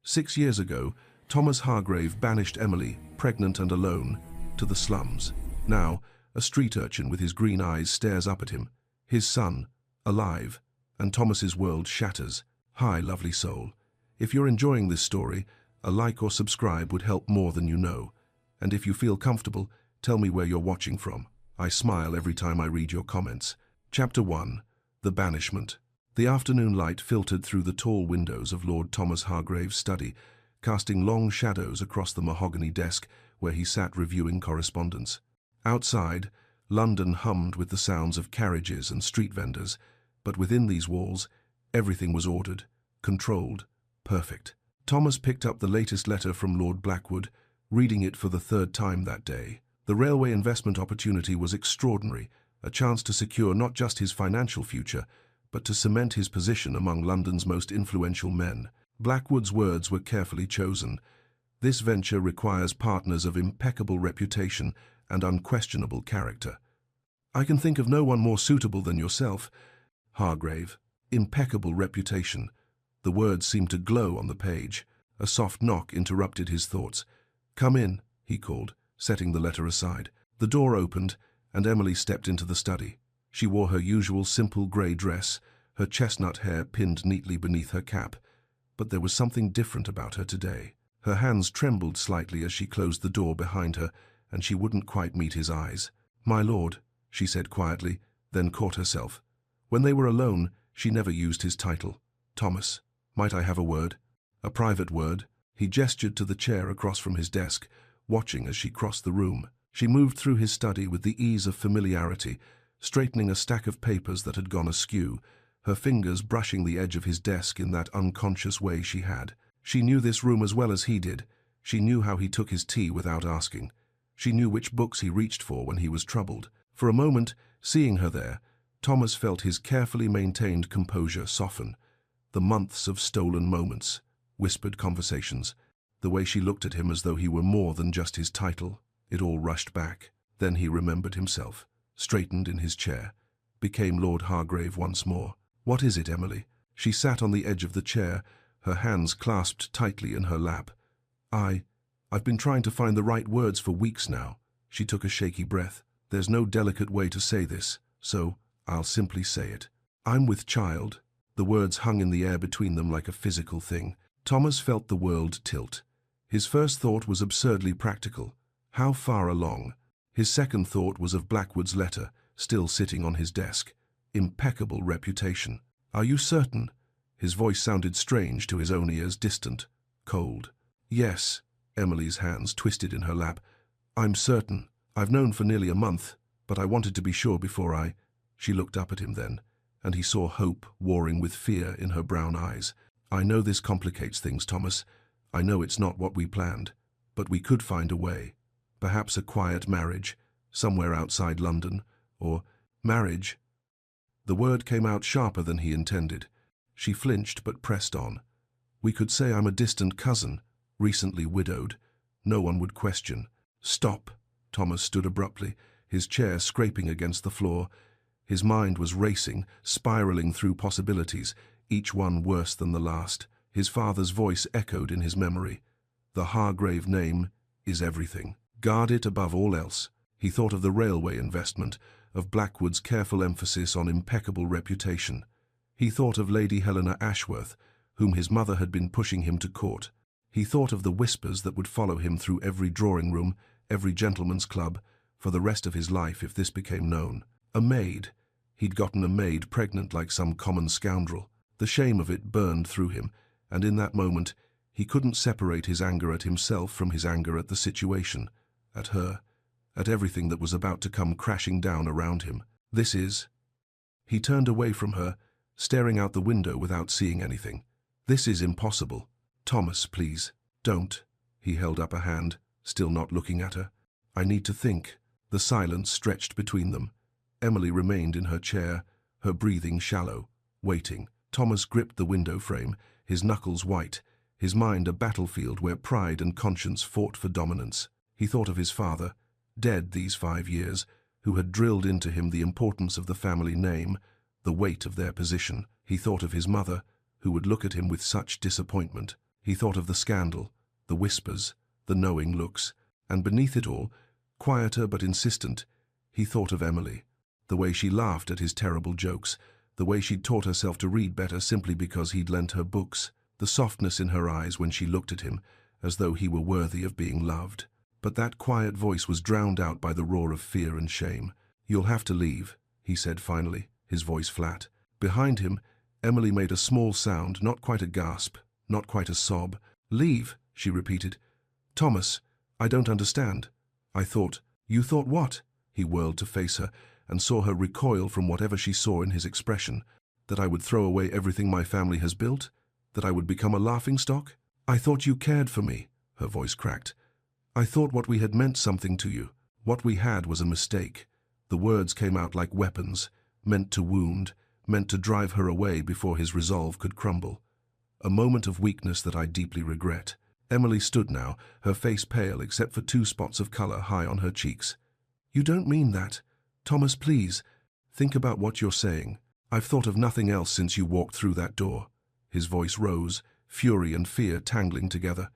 6 years ago, Thomas Hargrave banished Emily, pregnant and alone, to the slums. Now, a street urchin with his green eyes stares up at him, his son, alive, and Thomas's world shatters. Hi, lovely soul. If you're enjoying this story, a like or subscribe would help more than you know. And if you feel comfortable, tell me where you're watching from. I smile every time I read your comments. Chapter 1. The Banishment. The afternoon light filtered through the tall windows of Lord Thomas Hargrave's study, casting long shadows across the mahogany desk where he sat reviewing correspondence. Outside, London hummed with the sounds of carriages and street vendors, but within these walls, everything was ordered, controlled, perfect. Thomas picked up the latest letter from Lord Blackwood, reading it for the third time that day. The railway investment opportunity was extraordinary, a chance to secure not just his financial future, but to cement his position among London's most influential men. Blackwood's words were carefully chosen. This venture requires partners of impeccable reputation and unquestionable character. I can think of no one more suitable than yourself, Hargrave. Impeccable reputation. The words seemed to glow on the page. A soft knock interrupted his thoughts. "Come in," he called, setting the letter aside. The door opened, and Emily stepped into the study. She wore her usual simple grey dress, her chestnut hair pinned neatly beneath her cap. But there was something different about her today. Her hands trembled slightly as she closed the door behind her, and she wouldn't quite meet his eyes. "My lord," she said quietly, then caught herself. When they were alone, she never used his title. "Thomas, might I have a word? A private word?" He gestured to the chair across from his desk, watching as she crossed the room. She moved through his study with the ease of familiarity, straightening a stack of papers that had gone askew, her fingers brushing the edge of his desk in that unconscious way she had. She knew this room as well as he did. She knew how he took his tea without asking. She knew which books he reached for when he was troubled. For a moment, seeing her there, Thomas felt his carefully maintained composure soften. The months of stolen moments, whispered conversations, the way she looked at him as though he were more than just his title, it all rushed back. Then he remembered himself, straightened in his chair, became Lord Hargrave once more. "What is it, Emily?" She sat on the edge of the chair, her hands clasped tightly in her lap. I've been trying to find the right words for weeks now." She took a shaky breath. "There's no delicate way to say this, so I'll simply say it. I'm with child." The words hung in the air between them like a physical thing. Thomas felt the world tilt. His first thought was absurdly practical. How far along? His second thought was of Blackwood's letter, still sitting on his desk. Impeccable reputation. "Are you certain?" His voice sounded strange to his own ears, distant, cold. "Yes." Emily's hands twisted in her lap. "I'm certain. I've known for nearly a month, but I wanted to be sure before I—" She looked up at him then, and he saw hope warring with fear in her brown eyes. "I know this complicates things, Thomas. I know it's not what we planned, but we could find a way. Perhaps a quiet marriage, somewhere outside London, or marriage." The word came out sharper than he intended. She flinched but pressed on. "We could say I'm a distant cousin, recently widowed. No one would question." "Stop!" Thomas stood abruptly, his chair scraping against the floor. His mind was racing, spiraling through possibilities, each one worse than the last. His father's voice echoed in his memory. "The Hargrave name is everything. Guard it above all else." He thought of the railway investment, of Blackwood's careful emphasis on impeccable reputation. He thought of Lady Helena Ashworth, whom his mother had been pushing him to court. He thought of the whispers that would follow him through every drawing-room, every gentleman's club, for the rest of his life if this became known. A maid. He'd gotten a maid pregnant like some common scoundrel. The shame of it burned through him, and in that moment he couldn't separate his anger at himself from his anger at the situation, at her, at everything that was about to come crashing down around him. "This is—" He turned away from her, staring out the window without seeing anything. "This is impossible. Thomas, please, don't." He held up a hand, still not looking at her. "I need to think." The silence stretched between them. Emily remained in her chair, her breathing shallow, waiting. Thomas gripped the window frame, his knuckles white, his mind a battlefield where pride and conscience fought for dominance. He thought of his father, dead these 5 years, who had drilled into him the importance of the family name, the weight of their position. He thought of his mother, who would look at him with such disappointment. He thought of the scandal, the whispers, the knowing looks, and beneath it all, quieter but insistent, he thought of Emily. The way she laughed at his terrible jokes, the way she'd taught herself to read better simply because he'd lent her books, the softness in her eyes when she looked at him, as though he were worthy of being loved. But that quiet voice was drowned out by the roar of fear and shame. "You'll have to leave," he said finally, his voice flat. Behind him, Emily made a small sound, not quite a gasp, not quite a sob. "Leave," she repeated. "Thomas, I don't understand. I thought—" "You thought what?" He whirled to face her and saw her recoil from whatever she saw in his expression. "That I would throw away everything my family has built? That I would become a laughingstock? I thought you cared for me," her voice cracked. "I thought what we had meant something to you. What we had was a mistake." The words came out like weapons, meant to wound, meant to drive her away before his resolve could crumble. "A moment of weakness that I deeply regret." Emily stood now, her face pale except for 2 spots of color high on her cheeks. "You don't mean that. Thomas, please, think about what you're saying. I've thought of nothing else since you walked through that door." His voice rose, fury and fear tangling together.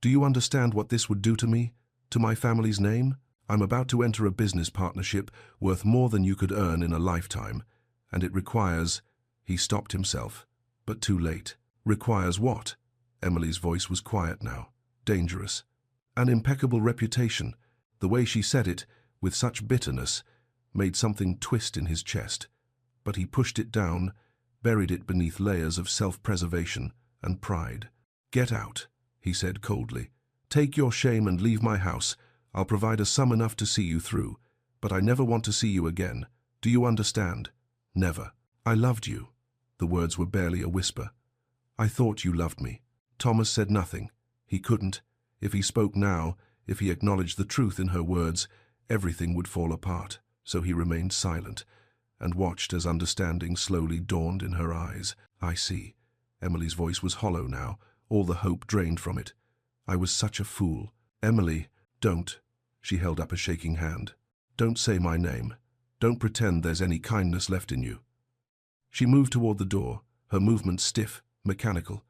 "Do you understand what this would do to me? To my family's name? I'm about to enter a business partnership worth more than you could earn in a lifetime, and it requires—" He stopped himself, but too late. "Requires what?" Emily's voice was quiet now, dangerous. "An impeccable reputation." The way she said it, with such bitterness, made something twist in his chest. But he pushed it down, buried it beneath layers of self-preservation and pride. "Get out," he said coldly. "Take your shame and leave my house. I'll provide a sum enough to see you through, but I never want to see you again. Do you understand? Never. I loved you." The words were barely a whisper. "I thought you loved me." Thomas said nothing. He couldn't. If he spoke now, if he acknowledged the truth in her words, everything would fall apart. So he remained silent and watched as understanding slowly dawned in her eyes. "I see." Emily's voice was hollow now, all the hope drained from it. "I was such a fool. Emily, don't." She held up a shaking hand. "Don't say my name. Don't pretend there's any kindness left in you." She moved toward the door, her movements stiff, mechanical.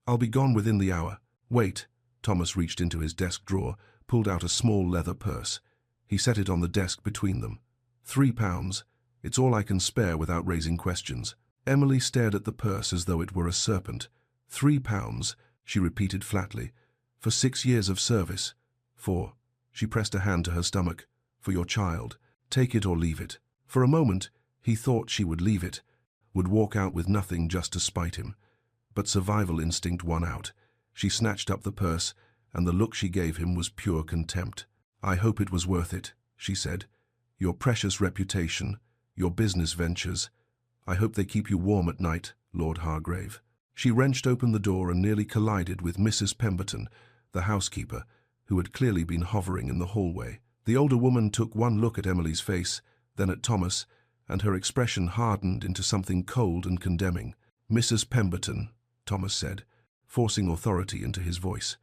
"I'll be gone within the hour." "Wait." Thomas reached into his desk drawer, pulled out a small leather purse. He set it on the desk between them. £3. It's all I can spare without raising questions." Emily stared at the purse as though it were a serpent. £3, she repeated flatly. "For 6 years of service. For—" She pressed a hand to her stomach. "For your child. Take it or leave it." For a moment, he thought she would leave it, would walk out with nothing just to spite him. But survival instinct won out. She snatched up the purse, and the look she gave him was pure contempt. "I hope it was worth it," she said. "Your precious reputation, your business ventures. I hope they keep you warm at night, Lord Hargrave." She wrenched open the door and nearly collided with Mrs. Pemberton, the housekeeper, who had clearly been hovering in the hallway. The older woman took one look at Emily's face, then at Thomas, and her expression hardened into something cold and condemning. "Mrs. Pemberton," Thomas said, forcing authority into his voice.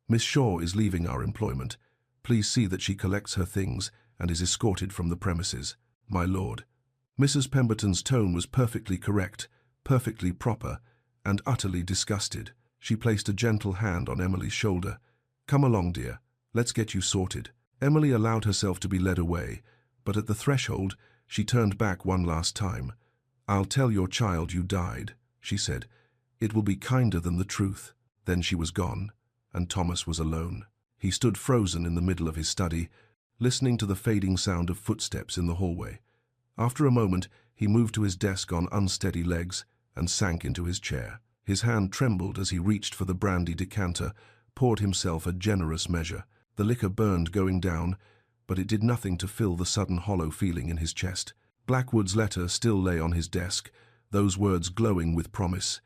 "Miss Shaw is leaving our employment. Please see that she collects her things and is escorted from the premises. My lord." Mrs. Pemberton's tone was perfectly correct, perfectly proper, and utterly disgusted. She placed a gentle hand on Emily's shoulder. "Come along, dear. Let's get you sorted." Emily allowed herself to be led away, but at the threshold, she turned back one last time. "I'll tell your child you died," she said. "It will be kinder than the truth." Then she was gone, and Thomas was alone. He stood frozen in the middle of his study, listening to the fading sound of footsteps in the hallway. After a moment, he moved to his desk on unsteady legs and sank into his chair. His hand trembled as he reached for the brandy decanter, poured himself a generous measure. The liquor burned going down, but it did nothing to fill the sudden hollow feeling in his chest. Blackwood's letter still lay on his desk, those words glowing with promise.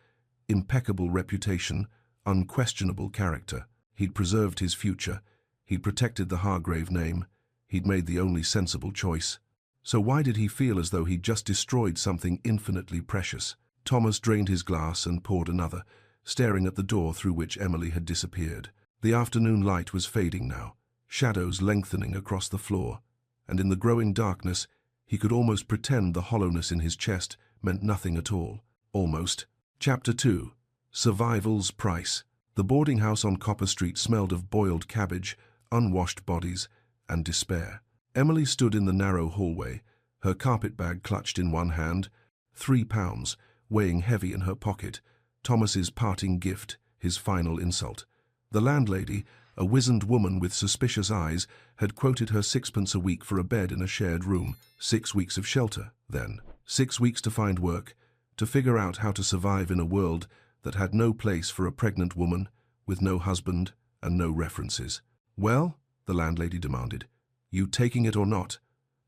Impeccable reputation, unquestionable character. He'd preserved his future. He'd protected the Hargrave name. He'd made the only sensible choice. So why did he feel as though he'd just destroyed something infinitely precious? Thomas drained his glass and poured another, staring at the door through which Emily had disappeared. The afternoon light was fading now, shadows lengthening across the floor, and in the growing darkness, he could almost pretend the hollowness in his chest meant nothing at all. Almost. Chapter 2. Survival's Price. The boarding house on Copper Street smelled of boiled cabbage, unwashed bodies, and despair. Emily stood in the narrow hallway, her carpet bag clutched in one hand, £3 weighing heavy in her pocket, Thomas's parting gift, his final insult. The landlady, a wizened woman with suspicious eyes, had quoted her 6 pence a week for a bed in a shared room. 6 weeks of shelter, then. 6 weeks to find work, to figure out how to survive in a world that had no place for a pregnant woman, with no husband and no references. "Well?" the landlady demanded. "You taking it or not?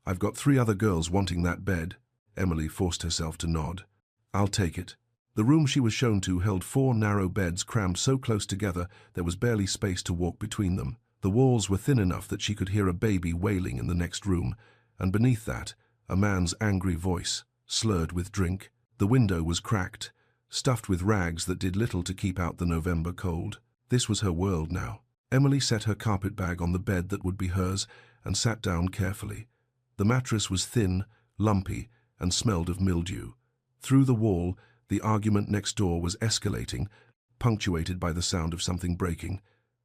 I've got 3 other girls wanting that bed." Emily forced herself to nod. "I'll take it." The room she was shown to held 4 narrow beds crammed so close together there was barely space to walk between them. The walls were thin enough that she could hear a baby wailing in the next room, and beneath that, a man's angry voice, slurred with drink. The window was cracked, stuffed with rags that did little to keep out the November cold. This was her world now. Emily set her carpet bag on the bed that would be hers and sat down carefully. The mattress was thin, lumpy, and smelled of mildew. Through the wall, the argument next door was escalating, punctuated by the sound of something breaking.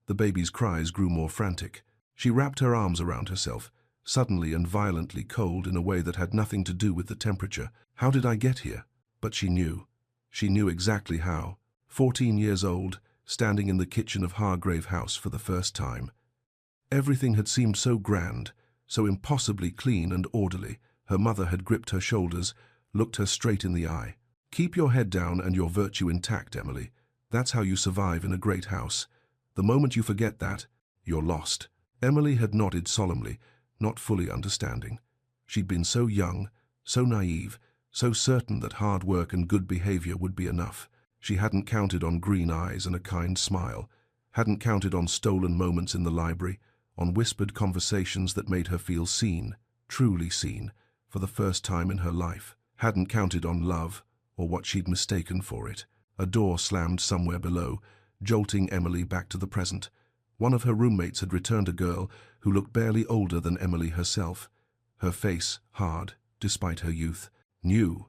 The baby's cries grew more frantic. She wrapped her arms around herself, suddenly and violently cold in a way that had nothing to do with the temperature. How did I get here? But she knew. She knew exactly how. 14 years old, standing in the kitchen of Hargrave House for the first time. Everything had seemed so grand, so impossibly clean and orderly. Her mother had gripped her shoulders, looked her straight in the eye. "Keep your head down and your virtue intact, Emily. That's how you survive in a great house. The moment you forget that, you're lost." Emily had nodded solemnly, not fully understanding. She'd been so young, so naive, so certain that hard work and good behavior would be enough. She hadn't counted on green eyes and a kind smile, hadn't counted on stolen moments in the library, on whispered conversations that made her feel seen, truly seen, for the first time in her life, hadn't counted on love, or what she'd mistaken for it. A door slammed somewhere below, jolting Emily back to the present. One of her roommates had returned a girl who looked barely older than Emily herself, her face hard, despite her youth. "New,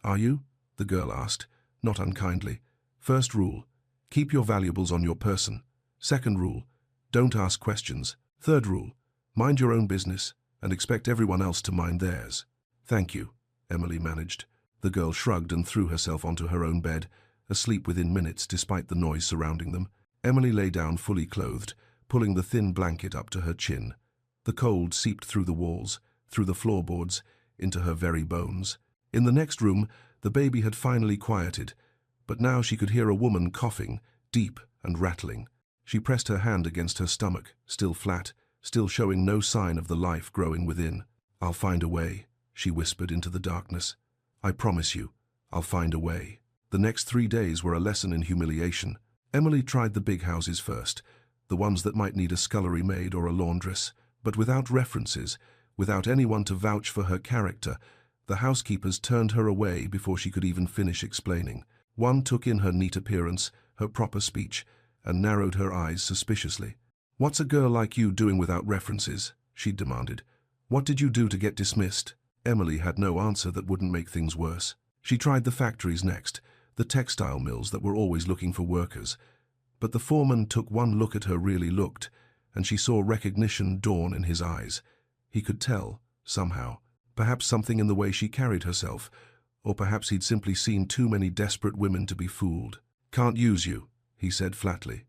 are you?" the girl asked, not unkindly. "First rule, keep your valuables on your person. Second rule, don't ask questions. Third rule, mind your own business and expect everyone else to mind theirs." "Thank you," Emily managed. The girl shrugged and threw herself onto her own bed, asleep within minutes despite the noise surrounding them. Emily lay down fully clothed, pulling the thin blanket up to her chin. The cold seeped through the walls, through the floorboards, into her very bones. In the next room, the baby had finally quieted, but now she could hear a woman coughing, deep and rattling. She pressed her hand against her stomach, still flat, still showing no sign of the life growing within. "I'll find a way," she whispered into the darkness. "I promise you, I'll find a way." The next 3 days were a lesson in humiliation. Emily tried the big houses first, the ones that might need a scullery maid or a laundress, but without references, without anyone to vouch for her character, the housekeepers turned her away before she could even finish explaining. One took in her neat appearance, her proper speech, and narrowed her eyes suspiciously. "What's a girl like you doing without references?" she demanded. "What did you do to get dismissed?" Emily had no answer that wouldn't make things worse. She tried the factories next, the textile mills that were always looking for workers. But the foreman took one look at her, really looked, and she saw recognition dawn in his eyes. He could tell, somehow, perhaps something in the way she carried herself, or perhaps he'd simply seen too many desperate women to be fooled. "Can't use you," he said flatly.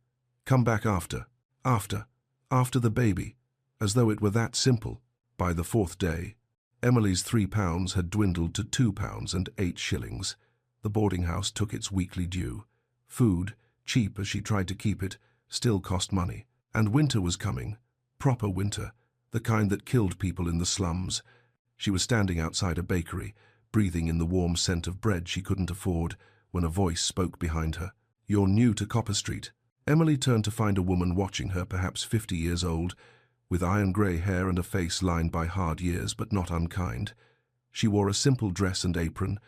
"Come back after the baby," as though it were that simple. By the 4th day, Emily's £3 had dwindled to £2.08. The boarding house took its weekly due. Food, cheap as she tried to keep it, still cost money. And winter was coming, proper winter, the kind that killed people in the slums. She was standing outside a bakery, breathing in the warm scent of bread she couldn't afford, when a voice spoke behind her. "You're new to Copper Street." Emily turned to find a woman watching her, perhaps 50 years old, with iron-grey hair and a face lined by hard years but not unkind. She wore a simple dress and apron,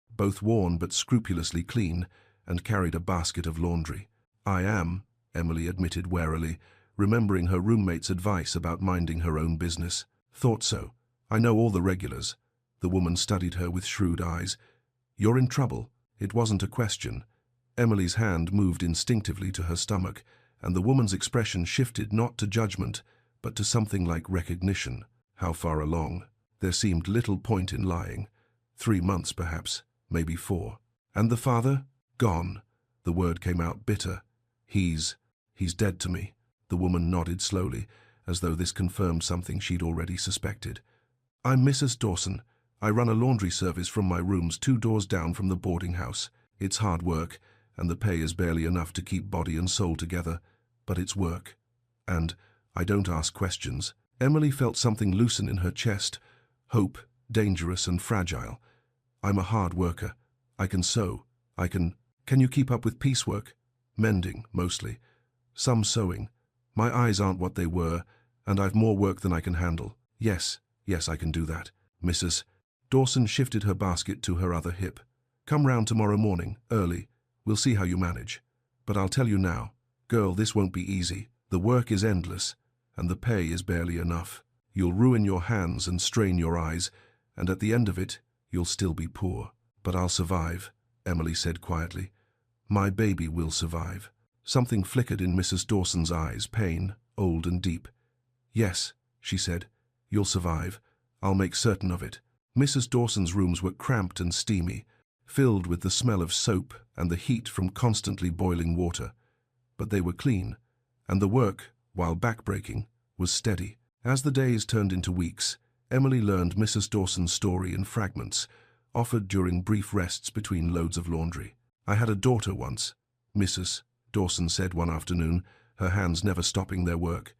both worn but scrupulously clean, and carried a basket of laundry. "I am," Emily admitted warily, remembering her roommate's advice about minding her own business. "Thought so. I know all the regulars." The woman studied her with shrewd eyes. "You're in trouble." It wasn't a question. Emily's hand moved instinctively to her stomach, and the woman's expression shifted not to judgment, but to something like recognition. How far along? There seemed little point in lying. 3 months, perhaps, maybe 4. And the father? Gone. The word came out bitter. He's dead to me. The woman nodded slowly, as though this confirmed something she'd already suspected. I'm Mrs. Dawson. I run a laundry service from my rooms 2 doors down from the boarding house. It's hard work, and the pay is barely enough to keep body and soul together, but it's work. And I don't ask questions. Emily felt something loosen in her chest. Hope, dangerous and fragile. I'm a hard worker. I can sew. Can you keep up with piecework? Mending, mostly. Some sewing. My eyes aren't what they were, and I've more work than I can handle. Yes, I can do that. Mrs. Dawson shifted her basket to her other hip. Come round tomorrow morning, early. We'll see how you manage. But I'll tell you now, girl, this won't be easy. The work is endless, and the pay is barely enough. You'll ruin your hands and strain your eyes, and at the end of it, you'll still be poor. But I'll survive, Emily said quietly. My baby will survive. Something flickered in Mrs. Dawson's eyes, pain, old and deep. Yes, she said, you'll survive. I'll make certain of it. Mrs. Dawson's rooms were cramped and steamy, filled with the smell of soap and the heat from constantly boiling water. But they were clean, and the work, while backbreaking, was steady. As the days turned into weeks, Emily learned Mrs. Dawson's story in fragments, offered during brief rests between loads of laundry. I had a daughter once, Mrs. Dawson said one afternoon, her hands never stopping their work.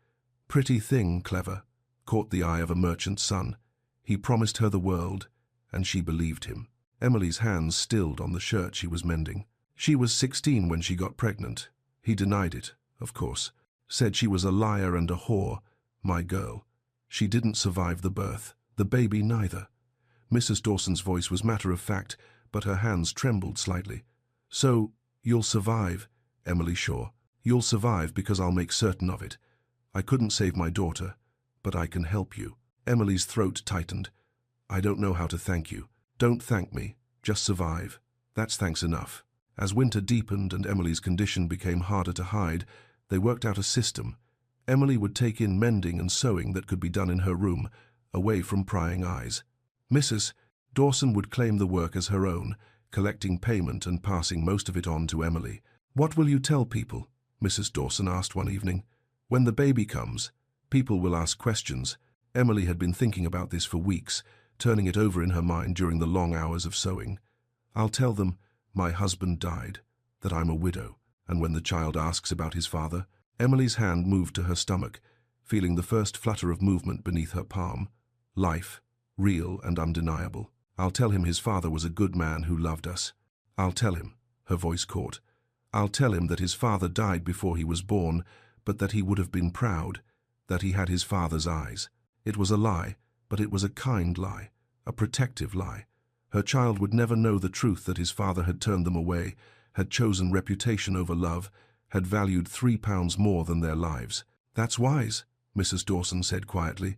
Pretty thing, clever, caught the eye of a merchant's son. He promised her the world, and she believed him. Emily's hands stilled on the shirt she was mending. She was 16 when she got pregnant. He denied it, of course. Said she was a liar and a whore. My girl. She didn't survive the birth. The baby neither. Mrs. Dawson's voice was matter-of-fact, but her hands trembled slightly. So, you'll survive, Emily Shaw. You'll survive because I'll make certain of it. I couldn't save my daughter, but I can help you. Emily's throat tightened. I don't know how to thank you. Don't thank me. Just survive. That's thanks enough. As winter deepened and Emily's condition became harder to hide, they worked out a system. Emily would take in mending and sewing that could be done in her room, away from prying eyes. Mrs. Dawson would claim the work as her own, collecting payment and passing most of it on to Emily. What will you tell people? Mrs. Dawson asked one evening. When the baby comes, people will ask questions. Emily had been thinking about this for weeks, turning it over in her mind during the long hours of sewing. I'll tell them, my husband died, that I'm a widow, and when the child asks about his father, Emily's hand moved to her stomach, feeling the first flutter of movement beneath her palm. Life, real and undeniable. I'll tell him his father was a good man who loved us. I'll tell him, her voice caught. I'll tell him that his father died before he was born, but that he would have been proud, that he had his father's eyes. It was a lie, but it was a kind lie, a protective lie. Her child would never know the truth that his father had turned them away, had chosen reputation over love, had valued £3 more than their lives. That's wise, Mrs. Dawson said quietly.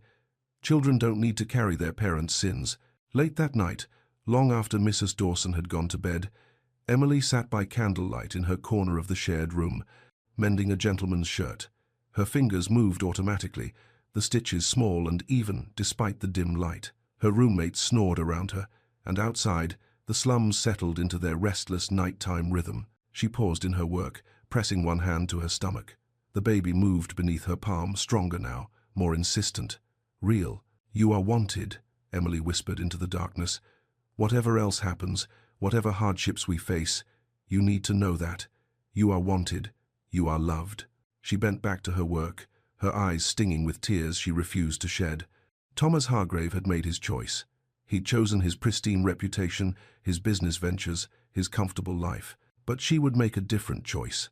Children don't need to carry their parents' sins. Late that night, long after Mrs. Dawson had gone to bed, Emily sat by candlelight in her corner of the shared room, mending a gentleman's shirt. Her fingers moved automatically, the stitches small and even despite the dim light. Her roommates snored around her, and outside, the slums settled into their restless nighttime rhythm. She paused in her work, pressing one hand to her stomach. The baby moved beneath her palm, stronger now, more insistent. Real. You are wanted, Emily whispered into the darkness. Whatever else happens, whatever hardships we face, you need to know that. You are wanted. You are loved. She bent back to her work, her eyes stinging with tears she refused to shed. Thomas Hargrave had made his choice. He'd chosen his pristine reputation, his business ventures, his comfortable life. But she would make a different choice.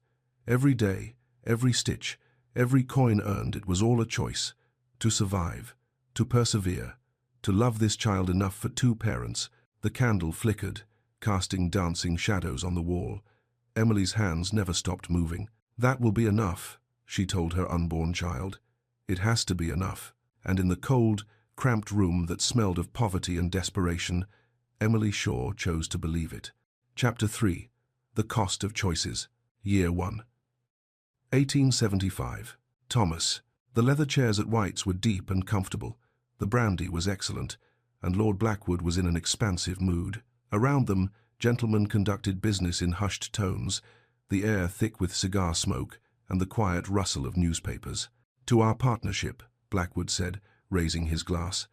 Every day, every stitch, every coin earned, it was all a choice. To survive, to persevere, to love this child enough for 2 parents. The candle flickered, casting dancing shadows on the wall. Emily's hands never stopped moving. That will be enough, she told her unborn child. It has to be enough. And in the cold, cramped room that smelled of poverty and desperation, Emily Shaw chose to believe it. Chapter 3. The Cost of Choices. Year 1. 1875. Thomas. The leather chairs at White's were deep and comfortable. The brandy was excellent, and Lord Blackwood was in an expansive mood. Around them, gentlemen conducted business in hushed tones, the air thick with cigar smoke and the quiet rustle of newspapers. "To our partnership," Blackwood said, raising his glass.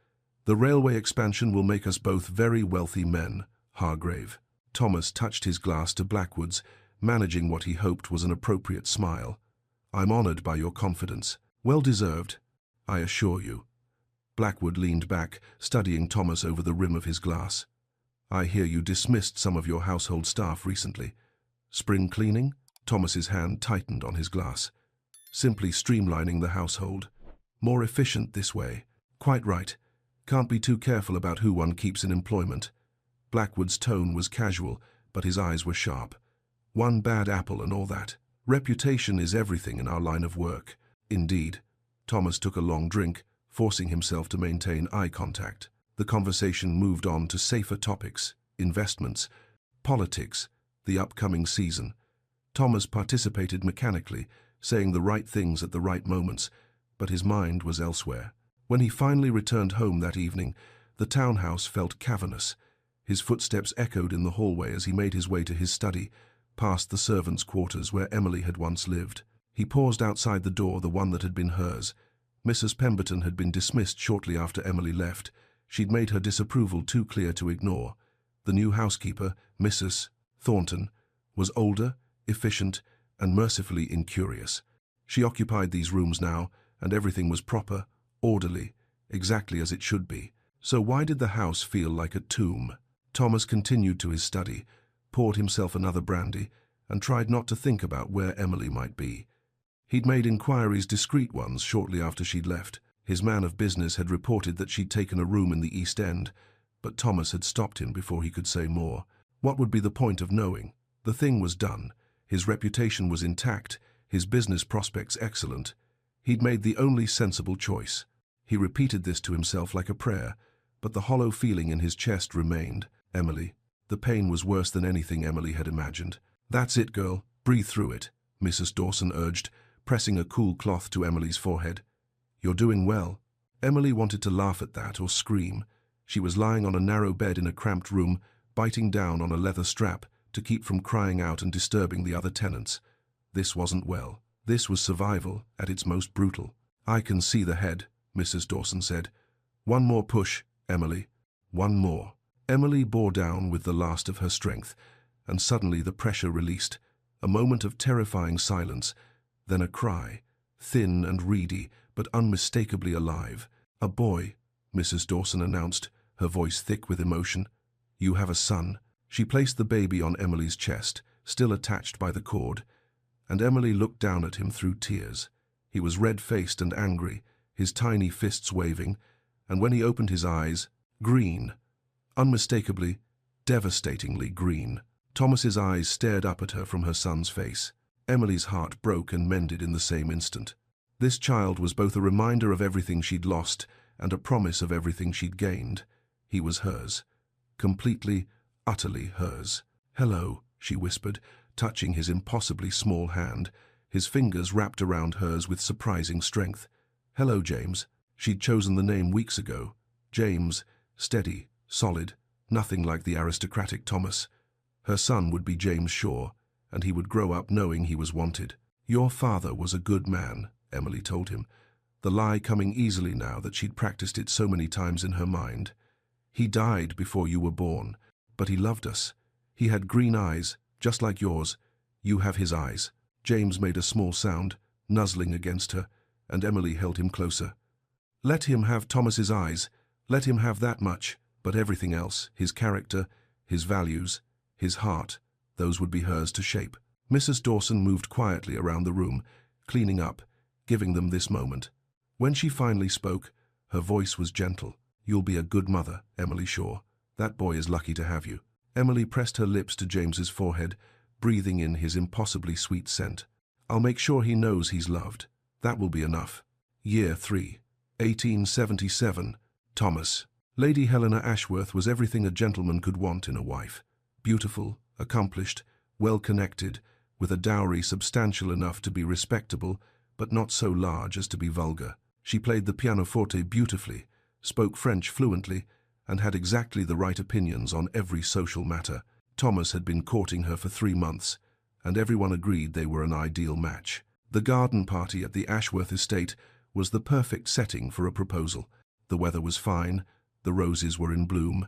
"The railway expansion will make us both very wealthy men, Hargrave." Thomas touched his glass to Blackwood's, managing what he hoped was an appropriate smile. "I'm honored by your confidence. Well deserved, I assure you." Blackwood leaned back, studying Thomas over the rim of his glass. "I hear you dismissed some of your household staff recently. Spring cleaning?" Thomas's hand tightened on his glass. "Simply streamlining the household. More efficient this way." "Quite right. Can't be too careful about who one keeps in employment." Blackwood's tone was casual, but his eyes were sharp. "One bad apple and all that. Reputation is everything in our line of work." "Indeed." Thomas took a long drink, forcing himself to maintain eye contact. The conversation moved on to safer topics: investments, politics, the upcoming season. Thomas participated mechanically, saying the right things at the right moments, but his mind was elsewhere. When he finally returned home that evening, the townhouse felt cavernous. His footsteps echoed in the hallway as he made his way to his study, past the servants' quarters where Emily had once lived. He paused outside the door, the one that had been hers. Mrs. Pemberton had been dismissed shortly after Emily left. She'd made her disapproval too clear to ignore. The new housekeeper, Mrs. Thornton, was older, efficient, and mercifully incurious. She occupied these rooms now, and everything was proper, orderly, exactly as it should be. So why did the house feel like a tomb? Thomas continued to his study, poured himself another brandy, and tried not to think about where Emily might be. He'd made inquiries, discreet ones, shortly after she'd left. His man of business had reported that she'd taken a room in the East End, but Thomas had stopped him before he could say more. What would be the point of knowing? The thing was done. His reputation was intact, his business prospects excellent. He'd made the only sensible choice. He repeated this to himself like a prayer, but the hollow feeling in his chest remained. Emily. The pain was worse than anything Emily had imagined. "That's it, girl. Breathe through it," Mrs. Dawson urged, pressing a cool cloth to Emily's forehead. "You're doing well." Emily wanted to laugh at that or scream. She was lying on a narrow bed in a cramped room, biting down on a leather strap to keep from crying out and disturbing the other tenants. This wasn't well. This was survival at its most brutal. "I can see the head," Mrs. Dawson said. "One more push, Emily. One more." Emily bore down with the last of her strength, and suddenly the pressure released. A moment of terrifying silence, then a cry, thin and reedy, but unmistakably alive. "A boy," Mrs. Dawson announced, her voice thick with emotion. "You have a son." She placed the baby on Emily's chest, still attached by the cord, and Emily looked down at him through tears. He was red-faced and angry, his tiny fists waving, and when he opened his eyes, green. Unmistakably, devastatingly green. Thomas's eyes stared up at her from her son's face. Emily's heart broke and mended in the same instant. This child was both a reminder of everything she'd lost and a promise of everything she'd gained. He was hers. Completely, utterly hers. "Hello," she whispered, touching his impossibly small hand, his fingers wrapped around hers with surprising strength. "Hello, James." She'd chosen the name weeks ago. James, steady, solid, nothing like the aristocratic Thomas. Her son would be James Shaw, and he would grow up knowing he was wanted. "Your father was a good man," Emily told him, the lie coming easily now that she'd practiced it so many times in her mind. "He died before you were born, but he loved us. He had green eyes, just like yours. You have his eyes." James made a small sound, nuzzling against her, and Emily held him closer. "Let him have Thomas's eyes. Let him have that much. But everything else, his character, his values, his heart, those would be hers to shape." Mrs. Dawson moved quietly around the room, cleaning up, giving them this moment. When she finally spoke, her voice was gentle. "You'll be a good mother, Emily Shaw. That boy is lucky to have you." Emily pressed her lips to James's forehead, breathing in his impossibly sweet scent. "I'll make sure he knows he's loved. That will be enough." Year 3, 1877. Thomas. Lady Helena Ashworth was everything a gentleman could want in a wife. Beautiful, accomplished, well-connected, with a dowry substantial enough to be respectable, but not so large as to be vulgar. She played the pianoforte beautifully, spoke French fluently, and had exactly the right opinions on every social matter. Thomas had been courting her for 3 months, and everyone agreed they were an ideal match. The garden party at the Ashworth estate was the perfect setting for a proposal. The weather was fine, the roses were in bloom,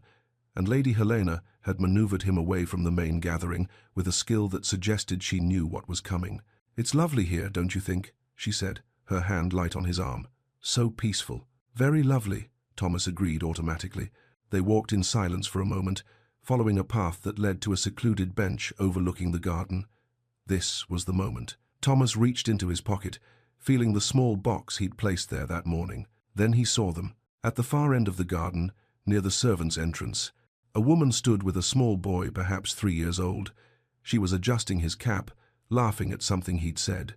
and Lady Helena had maneuvered him away from the main gathering with a skill that suggested she knew what was coming. "It's lovely here, don't you think?" she said, her hand light on his arm. "So peaceful." "Very lovely," Thomas agreed automatically. They walked in silence for a moment, following a path that led to a secluded bench overlooking the garden. This was the moment. Thomas reached into his pocket, feeling the small box he'd placed there that morning. Then he saw them. At the far end of the garden, near the servants' entrance, a woman stood with a small boy, perhaps 3 years old. She was adjusting his cap, laughing at something he'd said.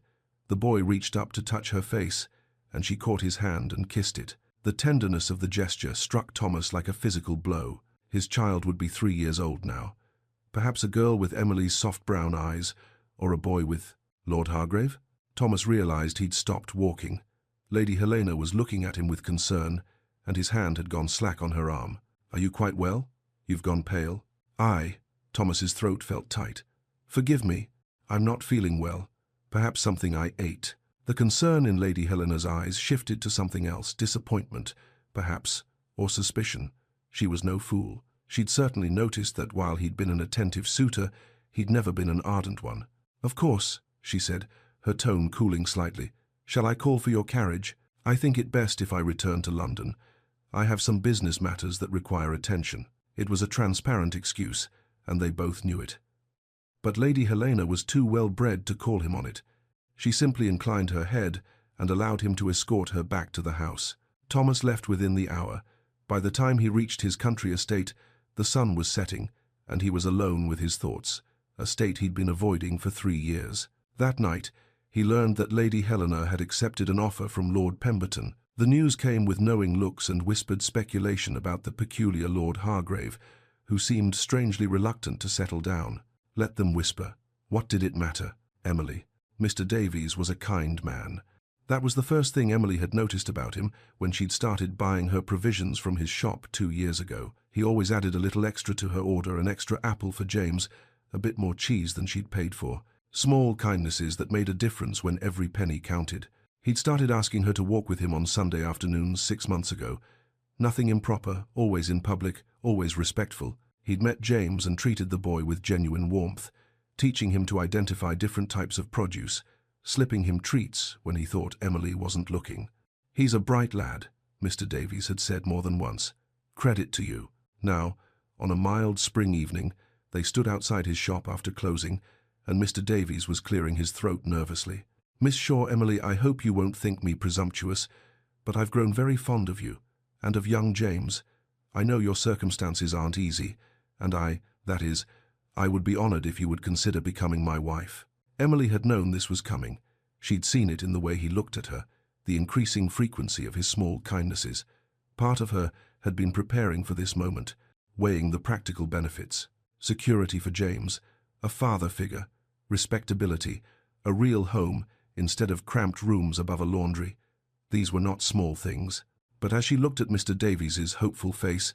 The boy reached up to touch her face, and she caught his hand and kissed it. The tenderness of the gesture struck Thomas like a physical blow. His child would be 3 years old now. Perhaps a girl with Emily's soft brown eyes, or a boy with Lord Hargrave? Thomas realized he'd stopped walking. Lady Helena was looking at him with concern, and his hand had gone slack on her arm. "Are you quite well? You've gone pale." Thomas's throat felt tight. "Forgive me. I'm not feeling well. Perhaps something I ate." The concern in Lady Helena's eyes shifted to something else, disappointment, perhaps, or suspicion. She was no fool. She'd certainly noticed that while he'd been an attentive suitor, he'd never been an ardent one. "Of course," she said, her tone cooling slightly. "Shall I call for your carriage? I think it best if I return to London. I have some business matters that require attention." It was a transparent excuse, and they both knew it. But Lady Helena was too well-bred to call him on it. She simply inclined her head and allowed him to escort her back to the house. Thomas left within the hour. By the time he reached his country estate, the sun was setting, and he was alone with his thoughts, a state he'd been avoiding for 3 years. That night, he learned that Lady Helena had accepted an offer from Lord Pemberton. The news came with knowing looks and whispered speculation about the peculiar Lord Hargrave, who seemed strangely reluctant to settle down. Let them whisper. What did it matter? Emily. Mr. Davies was a kind man. That was the first thing Emily had noticed about him when she'd started buying her provisions from his shop 2 years ago. He always added a little extra to her order, an extra apple for James, a bit more cheese than she'd paid for. Small kindnesses that made a difference when every penny counted. He'd started asking her to walk with him on Sunday afternoons 6 months ago. Nothing improper, always in public, always respectful. He'd met James and treated the boy with genuine warmth, teaching him to identify different types of produce, slipping him treats when he thought Emily wasn't looking. "He's a bright lad," Mr. Davies had said more than once. "Credit to you." Now, on a mild spring evening, they stood outside his shop after closing, and Mr. Davies was clearing his throat nervously. "Miss Shaw, Emily, I hope you won't think me presumptuous, but I've grown very fond of you, and of young James. I know your circumstances aren't easy, and I would be honored if you would consider becoming my wife." Emily had known this was coming. She'd seen it in the way he looked at her, the increasing frequency of his small kindnesses. Part of her had been preparing for this moment, weighing the practical benefits. Security for James, a father figure, respectability, a real home instead of cramped rooms above a laundry. These were not small things. But as she looked at Mr. Davies's hopeful face,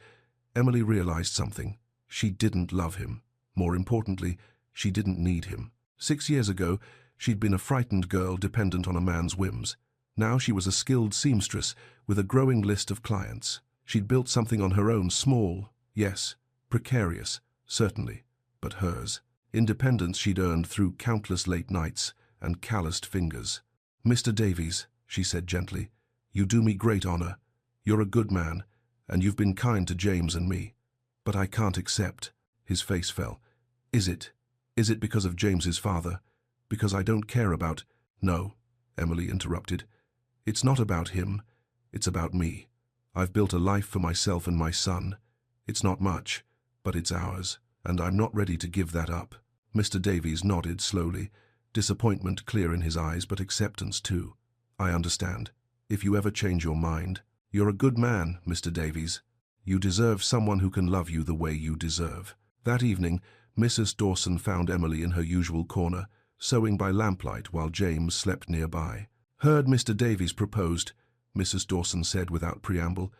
Emily realized something. She didn't love him. More importantly, she didn't need him. 6 years ago, she'd been a frightened girl dependent on a man's whims. Now she was a skilled seamstress with a growing list of clients. She'd built something on her own, small, yes, precarious, certainly, but hers. Independence she'd earned through countless late nights and calloused fingers. "Mr. Davies," she said gently, "you do me great honor. You're a good man, and you've been kind to James and me. But I can't accept." His face fell. Is it because of James's father? Because I don't care about—" "No," Emily interrupted. "It's not about him. It's about me. I've built a life for myself and my son. It's not much, but it's ours, and I'm not ready to give that up." Mr. Davies nodded slowly, disappointment clear in his eyes, but acceptance too. "I understand. If you ever change your mind, you're a good man, Mr. Davies. You deserve someone who can love you the way you deserve." That evening, Mrs. Dawson found Emily in her usual corner, sewing by lamplight while James slept nearby. "Heard Mr. Davies proposed," Mrs. Dawson said without preamble.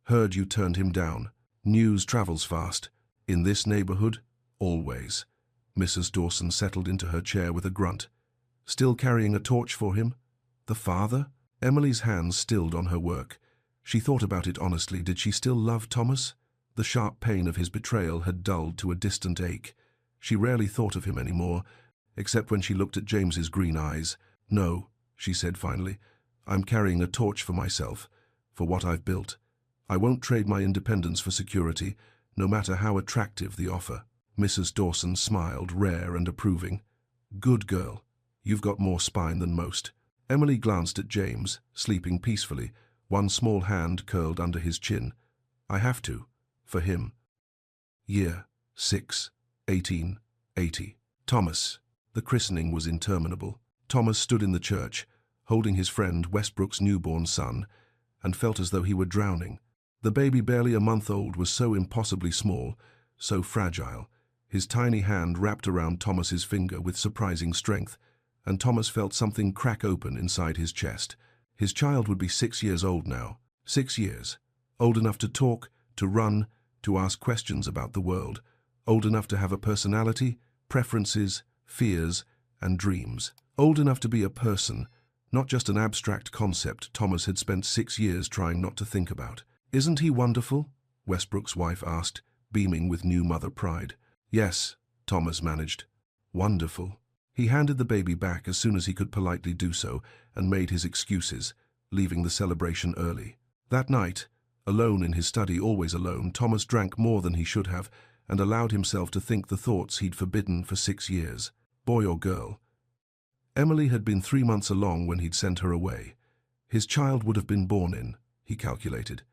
"Heard you turned him down. News travels fast. In this neighborhood, always." Mrs. Dawson settled into her chair with a grunt. "Still carrying a torch for him? The father?" Emily's hands stilled on her work. She thought about it honestly. Did she still love Thomas? The sharp pain of his betrayal had dulled to a distant ache. She rarely thought of him anymore, except when she looked at James's green eyes. "No," she said finally. "I'm carrying a torch for myself, for what I've built. I won't trade my independence for security, no matter how attractive the offer." Mrs. Dawson smiled, rare and approving. "Good girl. You've got more spine than most." Emily glanced at James, sleeping peacefully, one small hand curled under his chin. "I have to, for him." Year 6, 1880. Thomas. The christening was interminable. Thomas stood in the church, holding his friend Westbrook's newborn son, and felt as though he were drowning. The baby, barely a month old, was so impossibly small, so fragile. His tiny hand wrapped around Thomas's finger with surprising strength, and Thomas felt something crack open inside his chest. His child would be 6 years old now. 6 years. Old enough to talk, to run, to ask questions about the world. Old enough to have a personality, preferences, fears, and dreams. Old enough to be a person, not just an abstract concept Thomas had spent 6 years trying not to think about. "Isn't he wonderful?" Westbrook's wife asked, beaming with new mother pride. "Yes," Thomas managed. "Wonderful." He handed the baby back as soon as he could politely do so and made his excuses, leaving the celebration early. That night, alone in his study, always alone, Thomas drank more than he should have and allowed himself to think the thoughts he'd forbidden for 6 years. Boy or girl? Emily had been 3 months along when he'd sent her away. His child would have been born in, he calculated,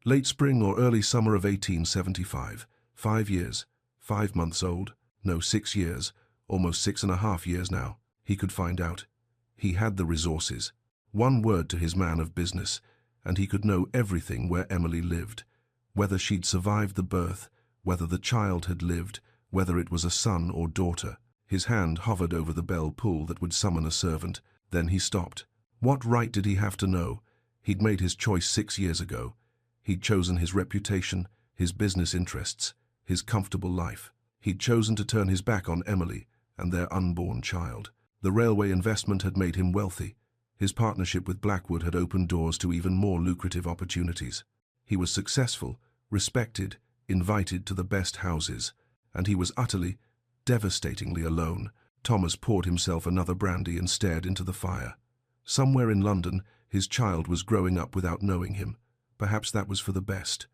late spring or early summer of 1875. 5 years, 5 months old. No, 6 years, almost 6.5 years now. He could find out. He had the resources. One word to his man of business, and he could know everything where Emily lived. Whether she'd survived the birth, whether the child had lived, whether it was a son or daughter. His hand hovered over the bell pull that would summon a servant. Then he stopped. What right did he have to know? He'd made his choice 6 years ago. He'd chosen his reputation, his business interests, his comfortable life. He'd chosen to turn his back on Emily and their unborn child. The railway investment had made him wealthy. His partnership with Blackwood had opened doors to even more lucrative opportunities. He was successful, respected, invited to the best houses, and he was utterly, devastatingly alone. Thomas poured himself another brandy and stared into the fire. Somewhere in London, his child was growing up without knowing him. Perhaps that was for the best.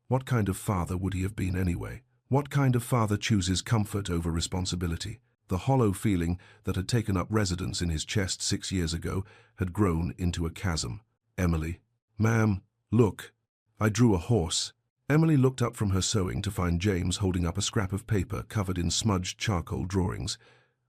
What kind of father would he have been anyway? What kind of father chooses comfort over responsibility? The hollow feeling that had taken up residence in his chest 6 years ago had grown into a chasm. "Emily." "Ma'am, look. I drew a horse." Emily looked up from her sewing to find James holding up a scrap of paper covered in smudged charcoal drawings.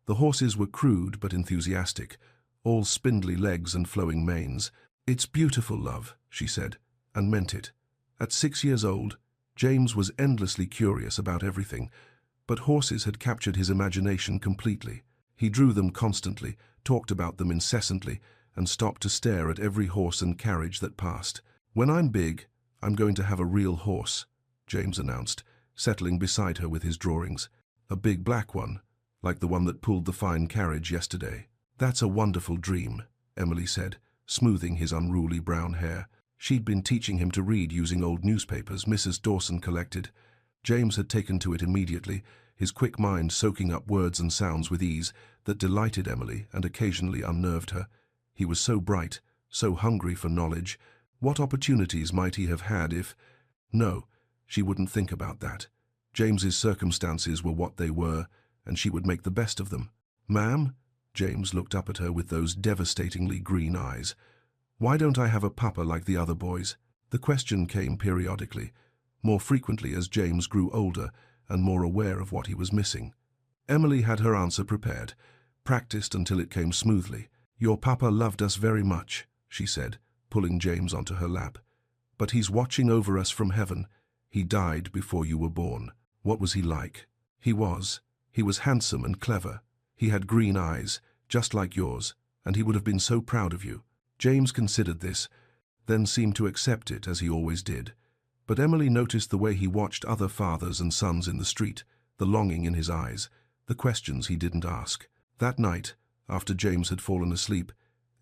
The horses were crude but enthusiastic, all spindly legs and flowing manes. "It's beautiful, love," she said, and meant it. At 6 years old, James was endlessly curious about everything, but horses had captured his imagination completely. He drew them constantly, talked about them incessantly, and stopped to stare at every horse and carriage that passed. "When I'm big, I'm going to have a real horse," James announced, settling beside her with his drawings. "A big black one, like the one that pulled the fine carriage yesterday." "That's a wonderful dream," Emily said, smoothing his unruly brown hair. She'd been teaching him to read using old newspapers Mrs. Dawson collected. James had taken to it immediately, his quick mind soaking up words and sounds with ease that delighted Emily and occasionally unnerved her. He was so bright, so hungry for knowledge. What opportunities might he have had if... No, she wouldn't think about that. James's circumstances were what they were, and she would make the best of them. "Ma'am?" James looked up at her with those devastatingly green eyes. "Why don't I have a papa like the other boys?" The question came periodically, more frequently as James grew older and more aware of what he was missing. Emily had her answer prepared, practiced until it came smoothly. "Your papa loved us very much," she said, pulling James onto her lap. "But he's watching over us from heaven. He died before you were born." "What was he like?" He was. He was handsome and clever. He had green eyes, just like yours, and he would have been so proud of you. James considered this, then seemed to accept it as he always did. But Emily noticed the way he watched other fathers and sons in the street, the longing in his eyes, the questions he didn't ask. That night, after James had fallen asleep,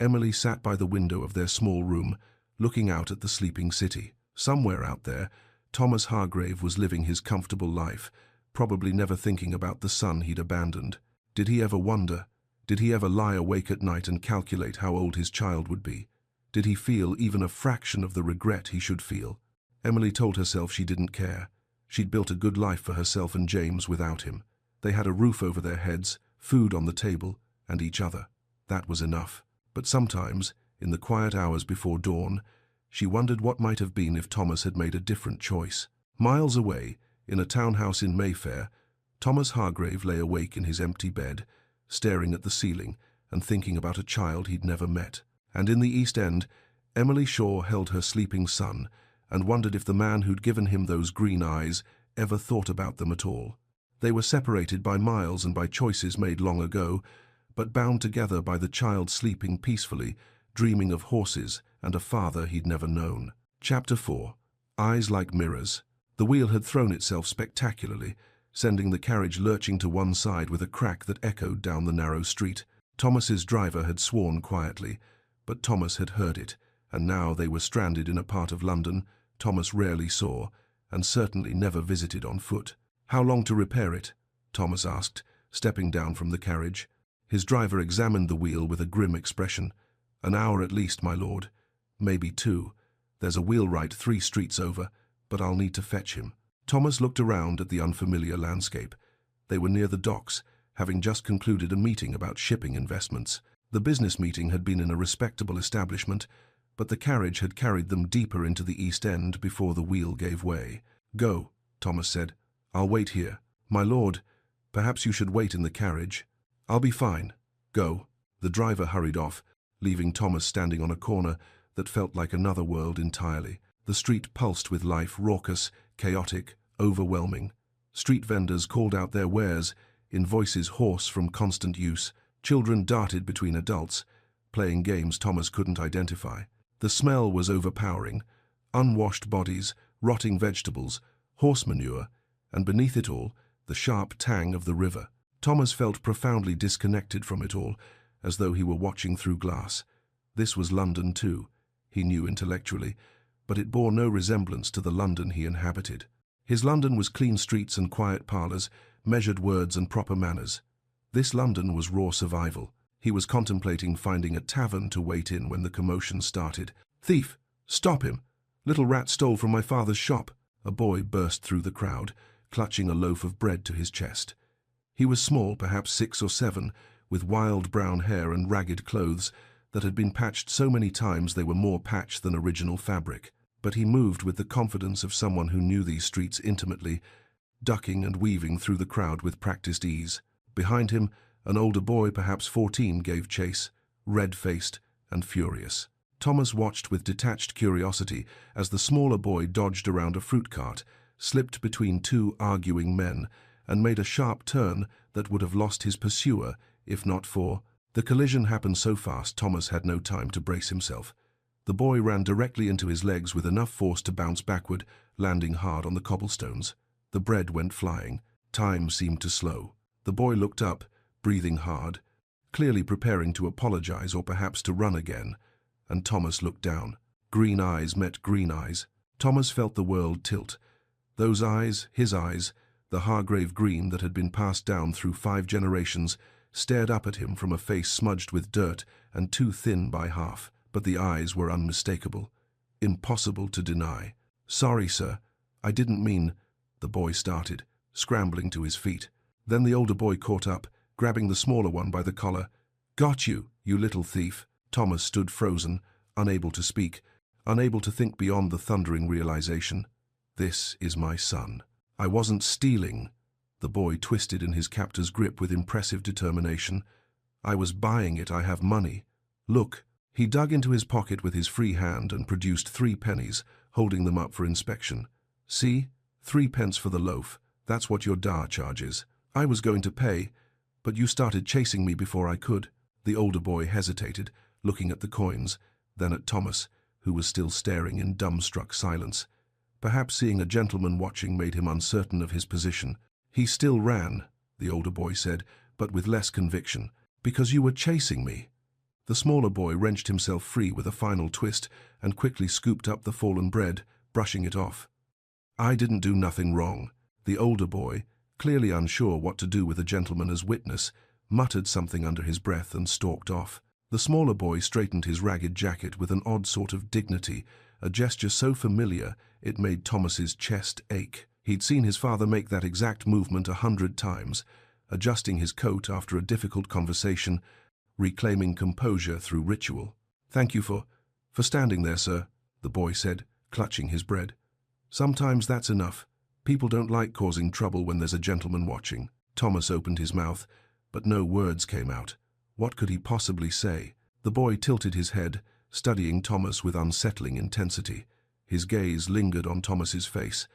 Emily sat by the window of their small room, looking out at the sleeping city. Somewhere out there, Thomas Hargrave was living his comfortable life, probably never thinking about the son he'd abandoned. Did he ever wonder? Did he ever lie awake at night and calculate how old his child would be? Did he feel even a fraction of the regret he should feel? Emily told herself she didn't care. She'd built a good life for herself and James without him. They had a roof over their heads, food on the table, and each other. That was enough. But sometimes, in the quiet hours before dawn, she wondered what might have been if Thomas had made a different choice. Miles away, in a townhouse in Mayfair, Thomas Hargrave lay awake in his empty bed, staring at the ceiling and thinking about a child he'd never met. And in the East End, Emily Shaw held her sleeping son and wondered if the man who'd given him those green eyes ever thought about them at all. They were separated by miles and by choices made long ago, but bound together by the child sleeping peacefully, dreaming of horses and a father he'd never known. Chapter 4. Eyes Like Mirrors. The wheel had thrown itself spectacularly, sending the carriage lurching to one side with a crack that echoed down the narrow street. Thomas's driver had sworn quietly, but Thomas had heard it, and now they were stranded in a part of London Thomas rarely saw, and certainly never visited on foot. "How long to repair it?" Thomas asked, stepping down from the carriage. His driver examined the wheel with a grim expression. "An hour at least, my lord. Maybe 2. There's a wheelwright 3 streets over, but I'll need to fetch him." Thomas looked around at the unfamiliar landscape. They were near the docks, having just concluded a meeting about shipping investments. The business meeting had been in a respectable establishment, but the carriage had carried them deeper into the East End before the wheel gave way. "Go," Thomas said. "I'll wait here." "My lord, perhaps you should wait in the carriage." "I'll be fine. Go." The driver hurried off, leaving Thomas standing on a corner that felt like another world entirely. The street pulsed with life, raucous, chaotic, overwhelming. Street vendors called out their wares, in voices hoarse from constant use. Children darted between adults, playing games Thomas couldn't identify. The smell was overpowering. Unwashed bodies, rotting vegetables, horse manure, and beneath it all, the sharp tang of the river. Thomas felt profoundly disconnected from it all, as though he were watching through glass. This was London too, he knew intellectually, but it bore no resemblance to the London he inhabited. His London was clean streets and quiet parlours, measured words and proper manners. This London was raw survival. He was contemplating finding a tavern to wait in when the commotion started. "Thief! Stop him! Little rat stole from my father's shop." A boy burst through the crowd, clutching a loaf of bread to his chest. He was small, perhaps 6 or 7, with wild brown hair and ragged clothes that had been patched so many times they were more patch than original fabric. But he moved with the confidence of someone who knew these streets intimately, ducking and weaving through the crowd with practiced ease. Behind him, an older boy, perhaps 14, gave chase, red-faced and furious. Thomas watched with detached curiosity as the smaller boy dodged around a fruit cart, slipped between 2 arguing men, and made a sharp turn that would have lost his pursuer if not for... The collision happened so fast Thomas had no time to brace himself. The boy ran directly into his legs with enough force to bounce backward, landing hard on the cobblestones. The bread went flying. Time seemed to slow. The boy looked up, breathing hard, clearly preparing to apologize or perhaps to run again, and Thomas looked down. Green eyes met green eyes. Thomas felt the world tilt. Those eyes, his eyes, the Hargrave green that had been passed down through 5 generations, stared up at him from a face smudged with dirt and too thin by half, but the eyes were unmistakable. Impossible to deny. "Sorry, sir. I didn't mean..." the boy started, scrambling to his feet. Then the older boy caught up, grabbing the smaller one by the collar. "Got you, you little thief." Thomas stood frozen, unable to speak, unable to think beyond the thundering realization. "This is my son. I wasn't stealing." The boy twisted in his captor's grip with impressive determination. "I was buying it. I have money. Look." He dug into his pocket with his free hand and produced 3 pennies, holding them up for inspection. "See? 3 pence for the loaf. That's what your dar charges." I was going to pay, but you started chasing me before I could. The older boy hesitated, looking at the coins, then at Thomas, who was still staring in dumbstruck silence. Perhaps seeing a gentleman watching made him uncertain of his position. He still ran, the older boy said, but with less conviction. Because you were chasing me. The smaller boy wrenched himself free with a final twist and quickly scooped up the fallen bread, brushing it off. I didn't do nothing wrong. The older boy, clearly unsure what to do with a gentleman as witness, muttered something under his breath and stalked off. The smaller boy straightened his ragged jacket with an odd sort of dignity, a gesture so familiar it made Thomas's chest ache. He'd seen his father make that exact movement 100 times, adjusting his coat after a difficult conversation, reclaiming composure through ritual. "Thank you for standing there, sir," the boy said, clutching his bread. "Sometimes that's enough. People don't like causing trouble when there's a gentleman watching." Thomas opened his mouth, but no words came out. What could he possibly say? The boy tilted his head, studying Thomas with unsettling intensity. His gaze lingered on Thomas's face,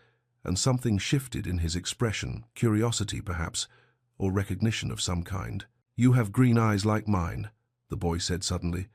and something shifted in his expression, curiosity perhaps, or recognition of some kind. "You have green eyes like mine," the boy said suddenly.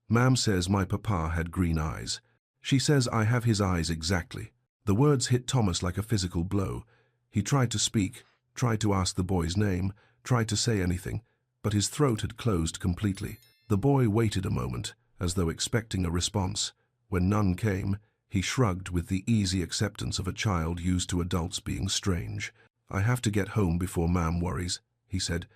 "Ma'am says my papa had green eyes. She says I have his eyes exactly." The words hit Thomas like a physical blow. He tried to speak, tried to ask the boy's name, tried to say anything, but his throat had closed completely. The boy waited a moment, as though expecting a response. When none came, he shrugged with the easy acceptance of a child used to adults being strange. "I have to get home before Ma'am worries," he said.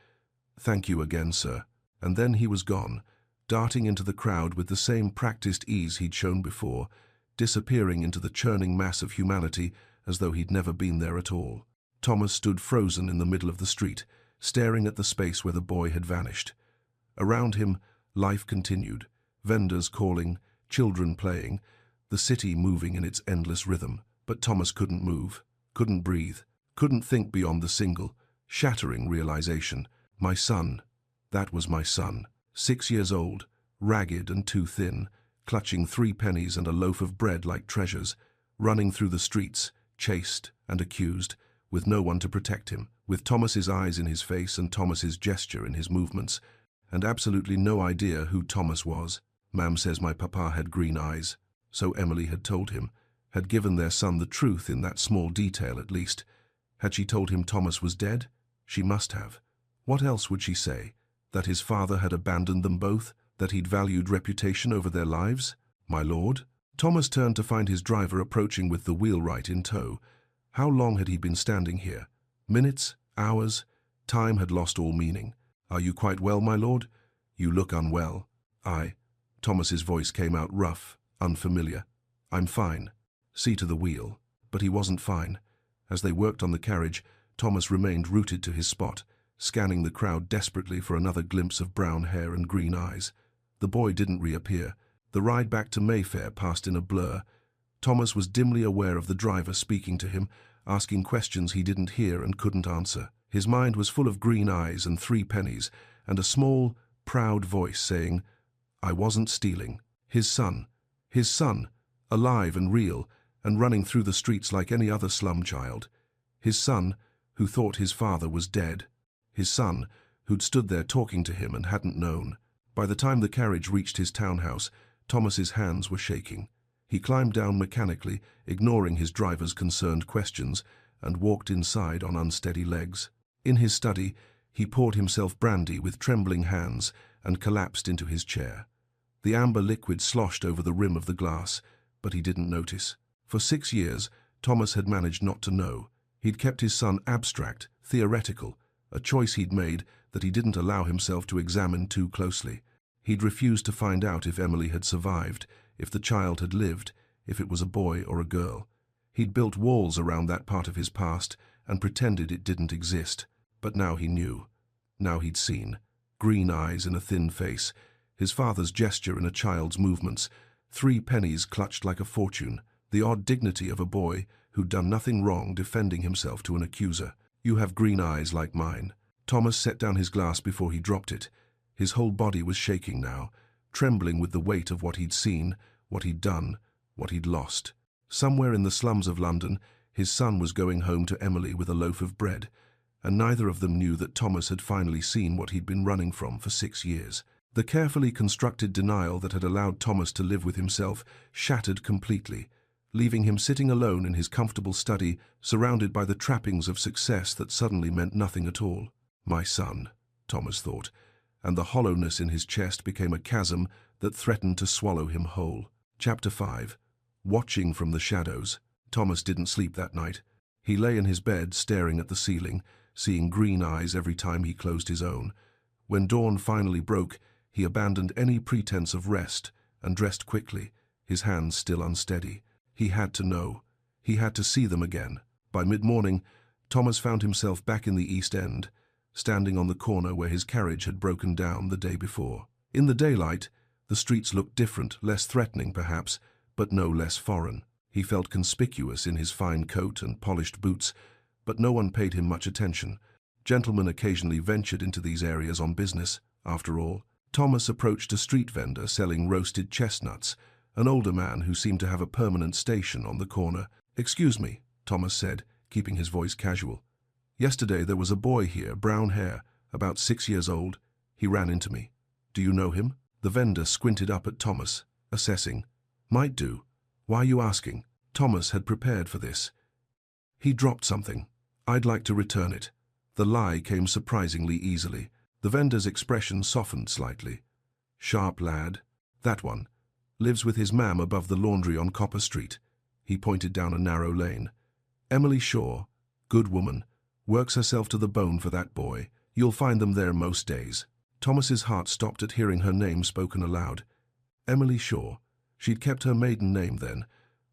"Thank you again, sir." And then he was gone, darting into the crowd with the same practiced ease he'd shown before, disappearing into the churning mass of humanity as though he'd never been there at all. Thomas stood frozen in the middle of the street, staring at the space where the boy had vanished. Around him, life continued, vendors calling, children playing, the city moving in its endless rhythm. But Thomas couldn't move, couldn't breathe, couldn't think beyond the single, shattering realization. My son. That was my son. 6 years old, ragged and too thin, clutching 3 pennies and a loaf of bread like treasures, running through the streets, chased and accused, with no one to protect him, with Thomas's eyes in his face and Thomas's gesture in his movements, and absolutely no idea who Thomas was. "Ma'am says my papa had green eyes," so Emily had told him, had given their son the truth in that small detail at least. Had she told him Thomas was dead? She must have. What else would she say? That his father had abandoned them both? That he'd valued reputation over their lives? "My lord?" Thomas turned to find his driver approaching with the wheelwright in tow. How long had he been standing here? Minutes? Hours? Time had lost all meaning. "Are you quite well, my lord? You look unwell." Thomas's voice came out rough, unfamiliar. "I'm fine." "See to the wheel." But he wasn't fine. As they worked on the carriage, Thomas remained rooted to his spot, scanning the crowd desperately for another glimpse of brown hair and green eyes. The boy didn't reappear. The ride back to Mayfair passed in a blur. Thomas was dimly aware of the driver speaking to him, asking questions he didn't hear and couldn't answer. His mind was full of green eyes and 3 pennies, and a small, proud voice saying, "I wasn't stealing." His son, alive and real, and running through the streets like any other slum child. His son, who thought his father was dead. His son, who'd stood there talking to him and hadn't known. By the time the carriage reached his townhouse, Thomas's hands were shaking. He climbed down mechanically, ignoring his driver's concerned questions, and walked inside on unsteady legs. In his study, he poured himself brandy with trembling hands and collapsed into his chair. The amber liquid sloshed over the rim of the glass, but he didn't notice. For 6 years, Thomas had managed not to know. He'd kept his son abstract, theoretical, a choice he'd made that he didn't allow himself to examine too closely. He'd refused to find out if Emily had survived, if the child had lived, if it was a boy or a girl. He'd built walls around that part of his past and pretended it didn't exist. But now he knew. Now he'd seen. Green eyes in a thin face, his father's gesture in a child's movements, 3 pennies clutched like a fortune, the odd dignity of a boy who'd done nothing wrong defending himself to an accuser. "You have green eyes like mine." Thomas set down his glass before he dropped it. His whole body was shaking now, trembling with the weight of what he'd seen, what he'd done, what he'd lost. Somewhere in the slums of London, his son was going home to Emily with a loaf of bread, and neither of them knew that Thomas had finally seen what he'd been running from for 6 years. The carefully constructed denial that had allowed Thomas to live with himself shattered completely, leaving him sitting alone in his comfortable study, surrounded by the trappings of success that suddenly meant nothing at all. My son, Thomas thought, and the hollowness in his chest became a chasm that threatened to swallow him whole. Chapter 5. Watching from the shadows. Thomas didn't sleep that night. He lay in his bed staring at the ceiling, seeing green eyes every time he closed his own. When dawn finally broke, he abandoned any pretense of rest and dressed quickly, his hands still unsteady. He had to know. He had to see them again. By mid-morning, Thomas found himself back in the East End, standing on the corner where his carriage had broken down the day before. In the daylight, the streets looked different, less threatening perhaps, but no less foreign. He felt conspicuous in his fine coat and polished boots, but no one paid him much attention. Gentlemen occasionally ventured into these areas on business, after all. Thomas approached a street vendor selling roasted chestnuts, an older man who seemed to have a permanent station on the corner. "Excuse me," Thomas said, keeping his voice casual. "Yesterday there was a boy here, brown hair, about 6 years old. He ran into me. Do you know him?" The vendor squinted up at Thomas, assessing. "Might do. Why are you asking?" Thomas had prepared for this. "He dropped something. I'd like to return it." The lie came surprisingly easily. The vendor's expression softened slightly. "Sharp lad. That one. Lives with his mam above the laundry on Copper Street." He pointed down a narrow lane. "Emily Shaw. Good woman. Works herself to the bone for that boy. You'll find them there most days." Thomas's heart stopped at hearing her name spoken aloud. Emily Shaw. She'd kept her maiden name then.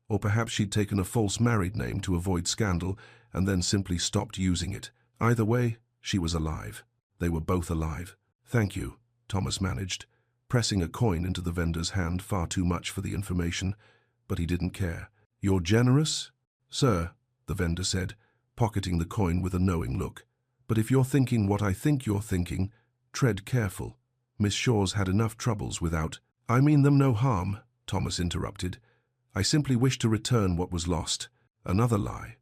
Or perhaps she'd taken a false married name to avoid scandal and then simply stopped using it. Either way, she was alive. They were both alive. "Thank you," Thomas managed, pressing a coin into the vendor's hand, far too much for the information, but he didn't care. "You're generous?" "Sir," the vendor said, pocketing the coin with a knowing look. "But if you're thinking what I think you're thinking, tread careful. Miss Shaw's had enough troubles without—" "I mean them no harm," Thomas interrupted. "I simply wish to return what was lost." Another lie.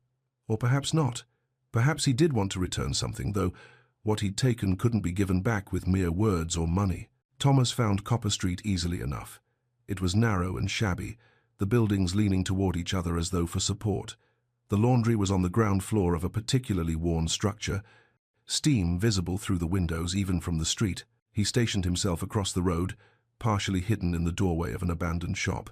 Or perhaps not. Perhaps he did want to return something, though what he'd taken couldn't be given back with mere words or money. Thomas found Copper Street easily enough. It was narrow and shabby, the buildings leaning toward each other as though for support. The laundry was on the ground floor of a particularly worn structure, steam visible through the windows even from the street. He stationed himself across the road, partially hidden in the doorway of an abandoned shop,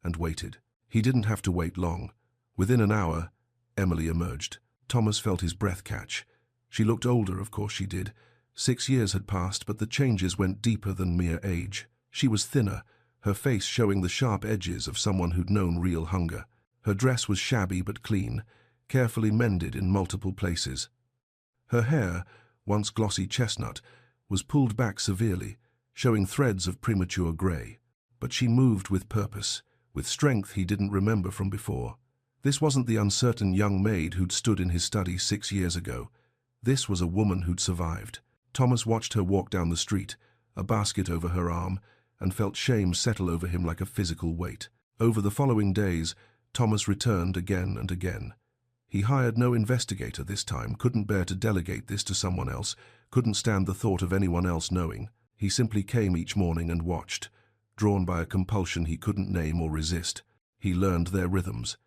and waited. He didn't have to wait long. Within an hour, Emily emerged. Thomas felt his breath catch. She looked older, of course she did. 6 years had passed, but the changes went deeper than mere age. She was thinner, her face showing the sharp edges of someone who'd known real hunger. Her dress was shabby but clean, carefully mended in multiple places. Her hair, once glossy chestnut, was pulled back severely, showing threads of premature grey. But she moved with purpose, with strength he didn't remember from before. This wasn't the uncertain young maid who'd stood in his study 6 years ago. This was a woman who'd survived. Thomas watched her walk down the street, a basket over her arm, and felt shame settle over him like a physical weight. Over the following days, Thomas returned again and again. He hired no investigator this time, couldn't bear to delegate this to someone else, couldn't stand the thought of anyone else knowing. He simply came each morning and watched, drawn by a compulsion he couldn't name or resist. He learned their rhythms.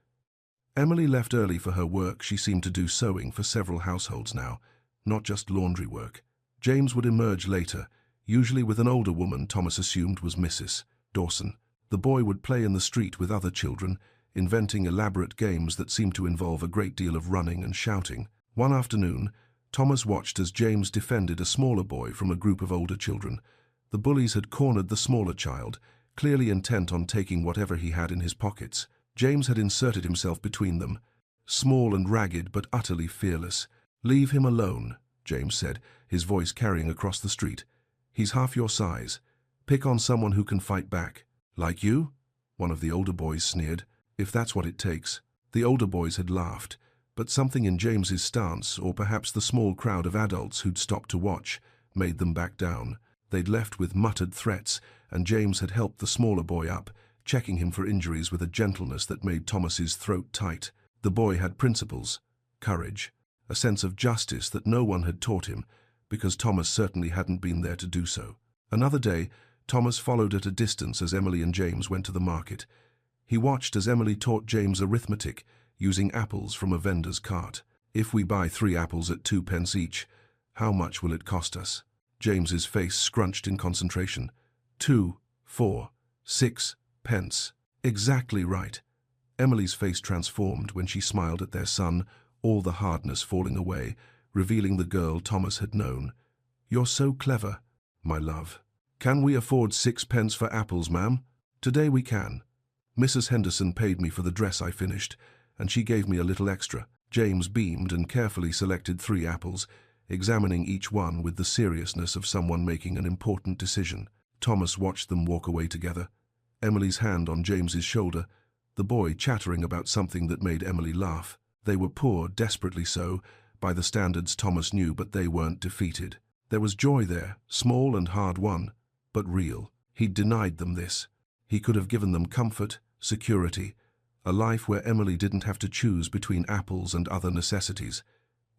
Emily left early for her work. She seemed to do sewing for several households now, not just laundry work. James would emerge later, usually with an older woman Thomas assumed was Mrs. Dawson. The boy would play in the street with other children, inventing elaborate games that seemed to involve a great deal of running and shouting. One afternoon, Thomas watched as James defended a smaller boy from a group of older children. The bullies had cornered the smaller child, clearly intent on taking whatever he had in his pockets. James had inserted himself between them, small and ragged but utterly fearless. "Leave him alone," James said, his voice carrying across the street. "He's half your size. Pick on someone who can fight back." "Like you?" one of the older boys sneered. "If that's what it takes." The older boys had laughed, but something in James's stance, or perhaps the small crowd of adults who'd stopped to watch, made them back down. They'd left with muttered threats, and James had helped the smaller boy up, checking him for injuries with a gentleness that made Thomas's throat tight. The boy had principles, courage, a sense of justice that no one had taught him, because Thomas certainly hadn't been there to do so. Another day, Thomas followed at a distance as Emily and James went to the market. He watched as Emily taught James arithmetic, using apples from a vendor's cart. "If we buy 3 apples at 2 pence each, how much will it cost us?" James's face scrunched in concentration. 2, 4, 6 pence. Exactly right. Emily's face transformed when she smiled at their son, all the hardness falling away, revealing the girl Thomas had known. "You're so clever, my love." "Can we afford 6 pence for apples, ma'am?" "Today we can. Mrs. Henderson paid me for the dress I finished, and she gave me a little extra." James beamed and carefully selected 3 apples, examining each one with the seriousness of someone making an important decision. Thomas watched them walk away together, Emily's hand on James's shoulder, the boy chattering about something that made Emily laugh. They were poor, desperately so, by the standards Thomas knew, but they weren't defeated. There was joy there, small and hard-won, but real. He'd denied them this. He could have given them comfort, security, a life where Emily didn't have to choose between apples and other necessities,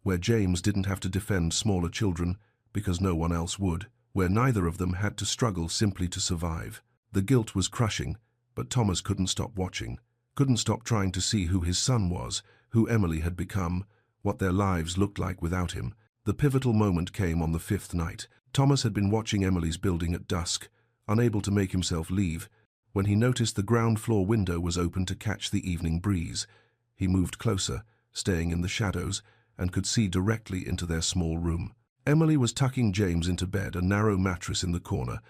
where James didn't have to defend smaller children because no one else would, where neither of them had to struggle simply to survive. The guilt was crushing, but Thomas couldn't stop watching, couldn't stop trying to see who his son was, who Emily had become, what their lives looked like without him. The pivotal moment came on the 5th night. Thomas had been watching Emily's building at dusk, unable to make himself leave, when he noticed the ground floor window was open to catch the evening breeze. He moved closer, staying in the shadows, and could see directly into their small room. Emily was tucking James into bed, a narrow mattress in the corner,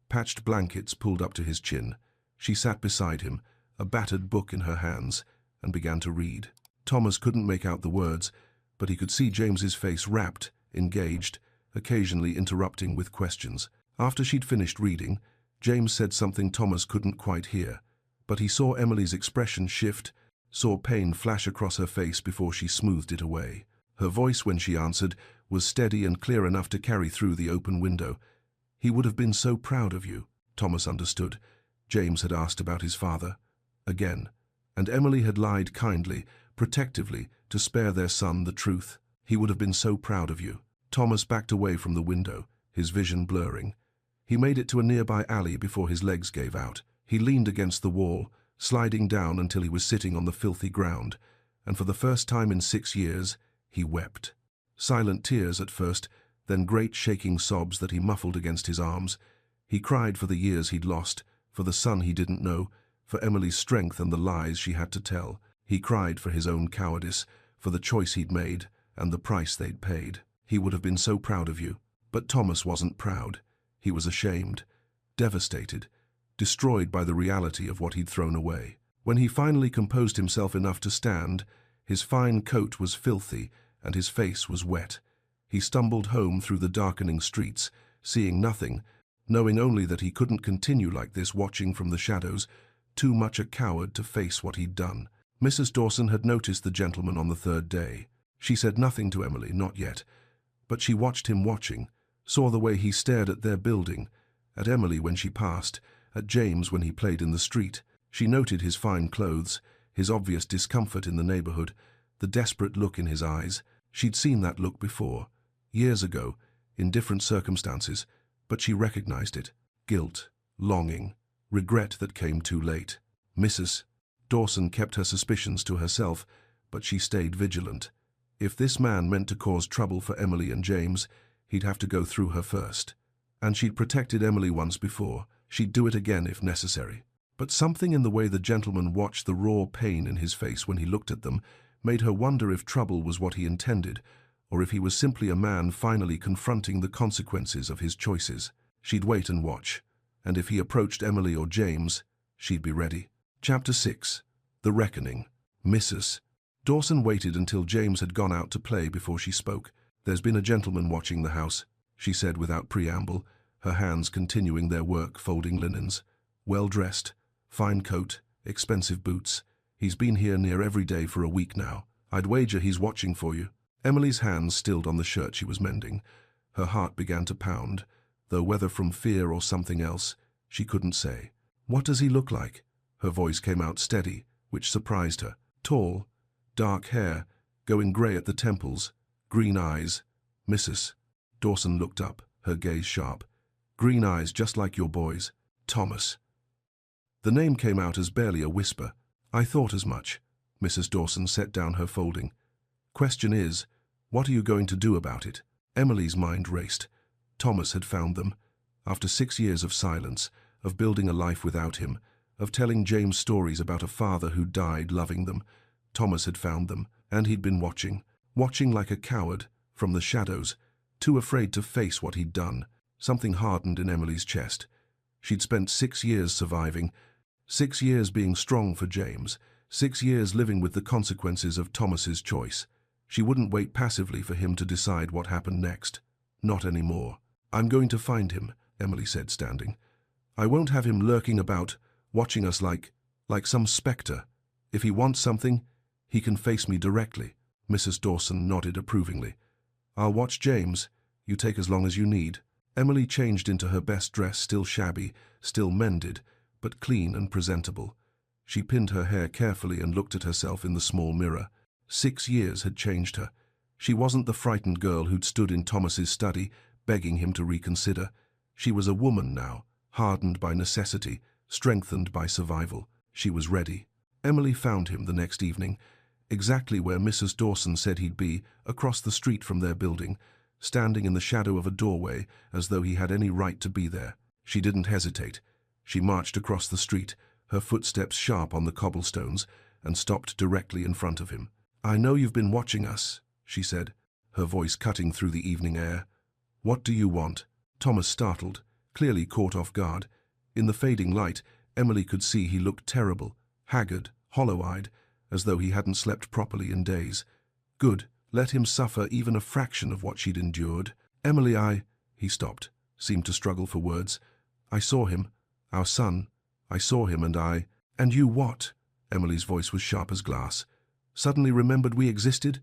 patched blankets pulled up to his chin. She sat beside him, a battered book in her hands, and began to read. Thomas couldn't make out the words, but he could see James's face rapt, engaged, occasionally interrupting with questions. After she'd finished reading, James said something Thomas couldn't quite hear, but he saw Emily's expression shift, saw pain flash across her face before she smoothed it away. Her voice, when she answered, was steady and clear enough to carry through the open window. "He would have been so proud of you." Thomas understood. James had asked about his father. Again. And Emily had lied kindly, protectively, to spare their son the truth. "He would have been so proud of you." Thomas backed away from the window, his vision blurring. He made it to a nearby alley before his legs gave out. He leaned against the wall, sliding down until he was sitting on the filthy ground, and for the first time in 6 years, he wept. Silent tears at first, then great shaking sobs that he muffled against his arms. He cried for the years he'd lost, for the son he didn't know, for Emily's strength and the lies she had to tell. He cried for his own cowardice, for the choice he'd made and the price they'd paid. "He would have been so proud of you." But Thomas wasn't proud. He was ashamed, devastated, destroyed by the reality of what he'd thrown away. When he finally composed himself enough to stand, his fine coat was filthy and his face was wet. He stumbled home through the darkening streets, seeing nothing, knowing only that he couldn't continue like this, watching from the shadows, too much a coward to face what he'd done. Mrs. Dawson had noticed the gentleman on the 3rd day. She said nothing to Emily, not yet, but she watched him watching, saw the way he stared at their building, at Emily when she passed, at James when he played in the street. She noted his fine clothes, his obvious discomfort in the neighborhood, the desperate look in his eyes. She'd seen that look before, years ago, in different circumstances, but she recognized it. Guilt, longing, regret that came too late. Mrs. Dawson kept her suspicions to herself, but she stayed vigilant. If this man meant to cause trouble for Emily and James, he'd have to go through her first. And she'd protected Emily once before. She'd do it again if necessary. But something in the way the gentleman watched the raw pain in his face when he looked at them made her wonder if trouble was what he intended, or if he was simply a man finally confronting the consequences of his choices. She'd wait and watch, and if he approached Emily or James, she'd be ready. Chapter 6. The Reckoning. Mrs. Dawson waited until James had gone out to play before she spoke. "There's been a gentleman watching the house," she said without preamble, her hands continuing their work folding linens. "Well-dressed, fine coat, expensive boots. He's been here near every day for a week now. I'd wager he's watching for you." Emily's hands stilled on the shirt she was mending. Her heart began to pound, though whether from fear or something else, she couldn't say. "What does he look like?" Her voice came out steady, which surprised her. "Tall, dark hair, going grey at the temples, Green eyes. Mrs. Dawson looked up, her gaze sharp. Green eyes just like your boy's. Thomas. The name came out as barely a whisper. I thought as much. Mrs. Dawson set down her folding. Question is, what are you going to do about it? Emily's mind raced. Thomas had found them. After 6 years of silence, of building a life without him, of telling James stories about a father who died loving them, Thomas had found them, and he'd been watching like a coward, from the shadows, too afraid to face what he'd done. Something hardened in Emily's chest. She'd spent 6 years surviving, 6 years being strong for James, 6 years living with the consequences of Thomas's choice. She wouldn't wait passively for him to decide what happened next. Not anymore. I'm going to find him, Emily said, standing. I won't have him lurking about, watching us like some spectre. If he wants something, he can face me directly. Mrs. Dawson nodded approvingly. I'll watch James. You take as long as you need. Emily changed into her best dress, still shabby, still mended, but clean and presentable. She pinned her hair carefully and looked at herself in the small mirror. 6 years had changed her. She wasn't the frightened girl who'd stood in Thomas's study, begging him to reconsider. She was a woman now, hardened by necessity, strengthened by survival. She was ready. Emily found him the next evening, exactly where Mrs. Dawson said he'd be, across the street from their building, standing in the shadow of a doorway as though he had any right to be there. She didn't hesitate. She marched across the street, her footsteps sharp on the cobblestones, and stopped directly in front of him. I know you've been watching us, she said, her voice cutting through the evening air. What do you want? Thomas startled, clearly caught off guard. In the fading light, Emily could see he looked terrible, haggard, hollow-eyed, as though he hadn't slept properly in days. Good, let him suffer even a fraction of what she'd endured. Emily, he stopped, seemed to struggle for words. I saw him, our son. I saw him and you what? Emily's voice was sharp as glass. Suddenly remembered we existed?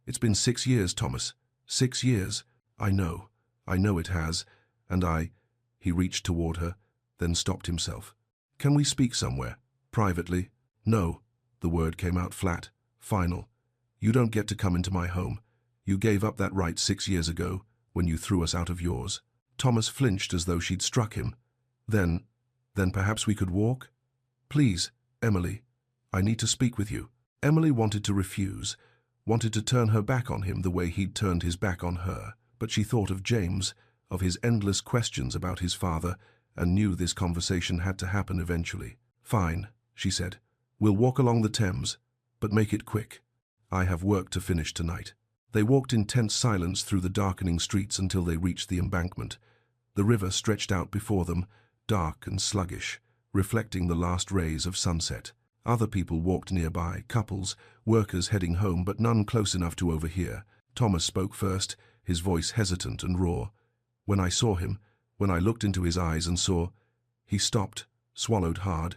It's been 6 years, Thomas. 6 years. I know it has, and he reached toward her, then stopped himself. Can we speak somewhere? Privately? No. The word came out flat, final. You don't get to come into my home. You gave up that right 6 years ago, when you threw us out of yours. Thomas flinched as though she'd struck him. Then perhaps we could walk? Please, Emily, I need to speak with you. Emily wanted to refuse, wanted to turn her back on him the way he'd turned his back on her, but she thought of James, of his endless questions about his father, and knew this conversation had to happen eventually. Fine, she said. We'll walk along the Thames, but make it quick. I have work to finish tonight. They walked in tense silence through the darkening streets until they reached the embankment. The river stretched out before them, dark and sluggish, reflecting the last rays of sunset. Other people walked nearby, couples, workers heading home, but none close enough to overhear. Thomas spoke first, his voice hesitant and raw. When I saw him, when I looked into his eyes and saw... He stopped, swallowed hard.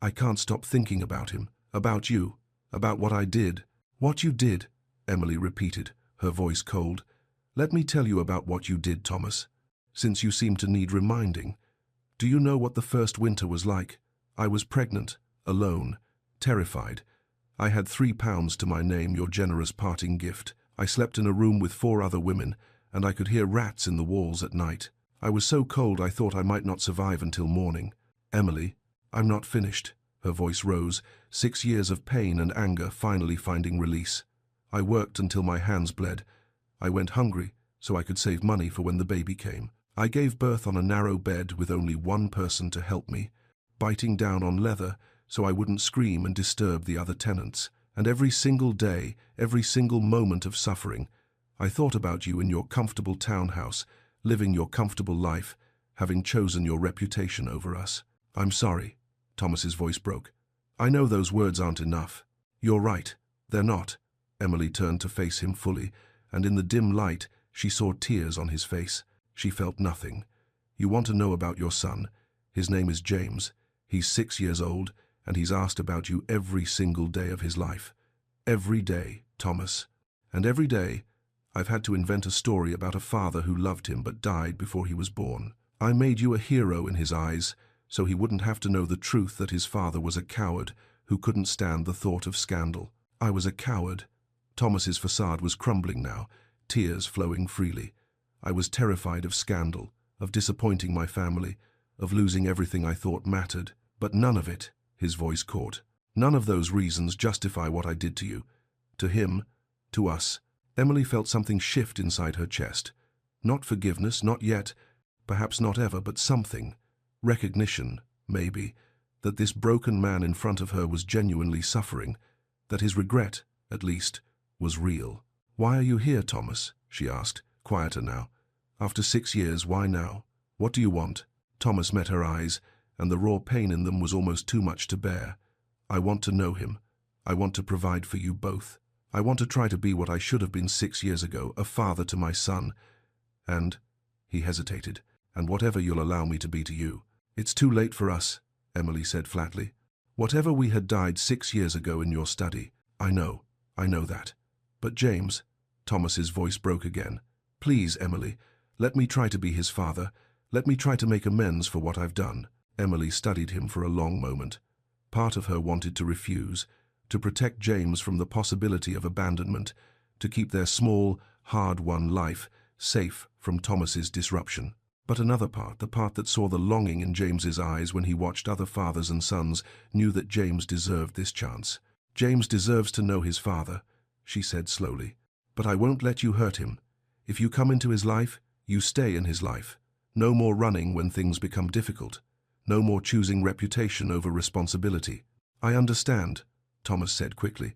I can't stop thinking about him, about you, about what I did. What you did, Emily repeated, her voice cold. Let me tell you about what you did, Thomas, since you seem to need reminding. Do you know what the first winter was like? I was pregnant, alone, terrified. I had £3 to my name, your generous parting gift. I slept in a room with 4 other women, and I could hear rats in the walls at night. I was so cold I thought I might not survive until morning. Emily, I'm not finished. Her voice rose, 6 years of pain and anger finally finding release. I worked until my hands bled. I went hungry, so I could save money for when the baby came. I gave birth on a narrow bed with only one person to help me, biting down on leather so I wouldn't scream and disturb the other tenants. And every single day, every single moment of suffering, I thought about you in your comfortable townhouse, living your comfortable life, having chosen your reputation over us. I'm sorry. Thomas's voice broke. I know those words aren't enough. You're right. They're not. Emily turned to face him fully, and in the dim light, she saw tears on his face. She felt nothing. You want to know about your son. His name is James. He's 6 years old, and he's asked about you every single day of his life. Every day, Thomas. And every day, I've had to invent a story about a father who loved him but died before he was born. I made you a hero in his eyes, so he wouldn't have to know the truth that his father was a coward who couldn't stand the thought of scandal. I was a coward. Thomas's facade was crumbling now, tears flowing freely. I was terrified of scandal, of disappointing my family, of losing everything I thought mattered. But none of it, his voice caught. None of those reasons justify what I did to you. To him, to us. Emily felt something shift inside her chest. Not forgiveness, not yet, perhaps not ever, but something. Recognition, maybe, that this broken man in front of her was genuinely suffering, that his regret, at least, was real. "Why are you here, Thomas?" she asked, quieter now. "After 6 years, why now? What do you want?" Thomas met her eyes, and the raw pain in them was almost too much to bear. "I want to know him. I want to provide for you both. I want to try to be what I should have been 6 years ago, a father to my son. And," he hesitated, "and whatever you'll allow me to be to you." "It's too late for us," Emily said flatly. "Whatever we had died 6 years ago in your study. I know that. But James," Thomas's voice broke again. "Please, Emily, let me try to be his father. Let me try to make amends for what I've done." Emily studied him for a long moment. Part of her wanted to refuse, to protect James from the possibility of abandonment, to keep their small, hard-won life safe from Thomas's disruption. But another part, the part that saw the longing in James's eyes when he watched other fathers and sons, knew that James deserved this chance. "James deserves to know his father," she said slowly. "But I won't let you hurt him. If you come into his life, you stay in his life. No more running when things become difficult. No more choosing reputation over responsibility." "I understand," Thomas said quickly.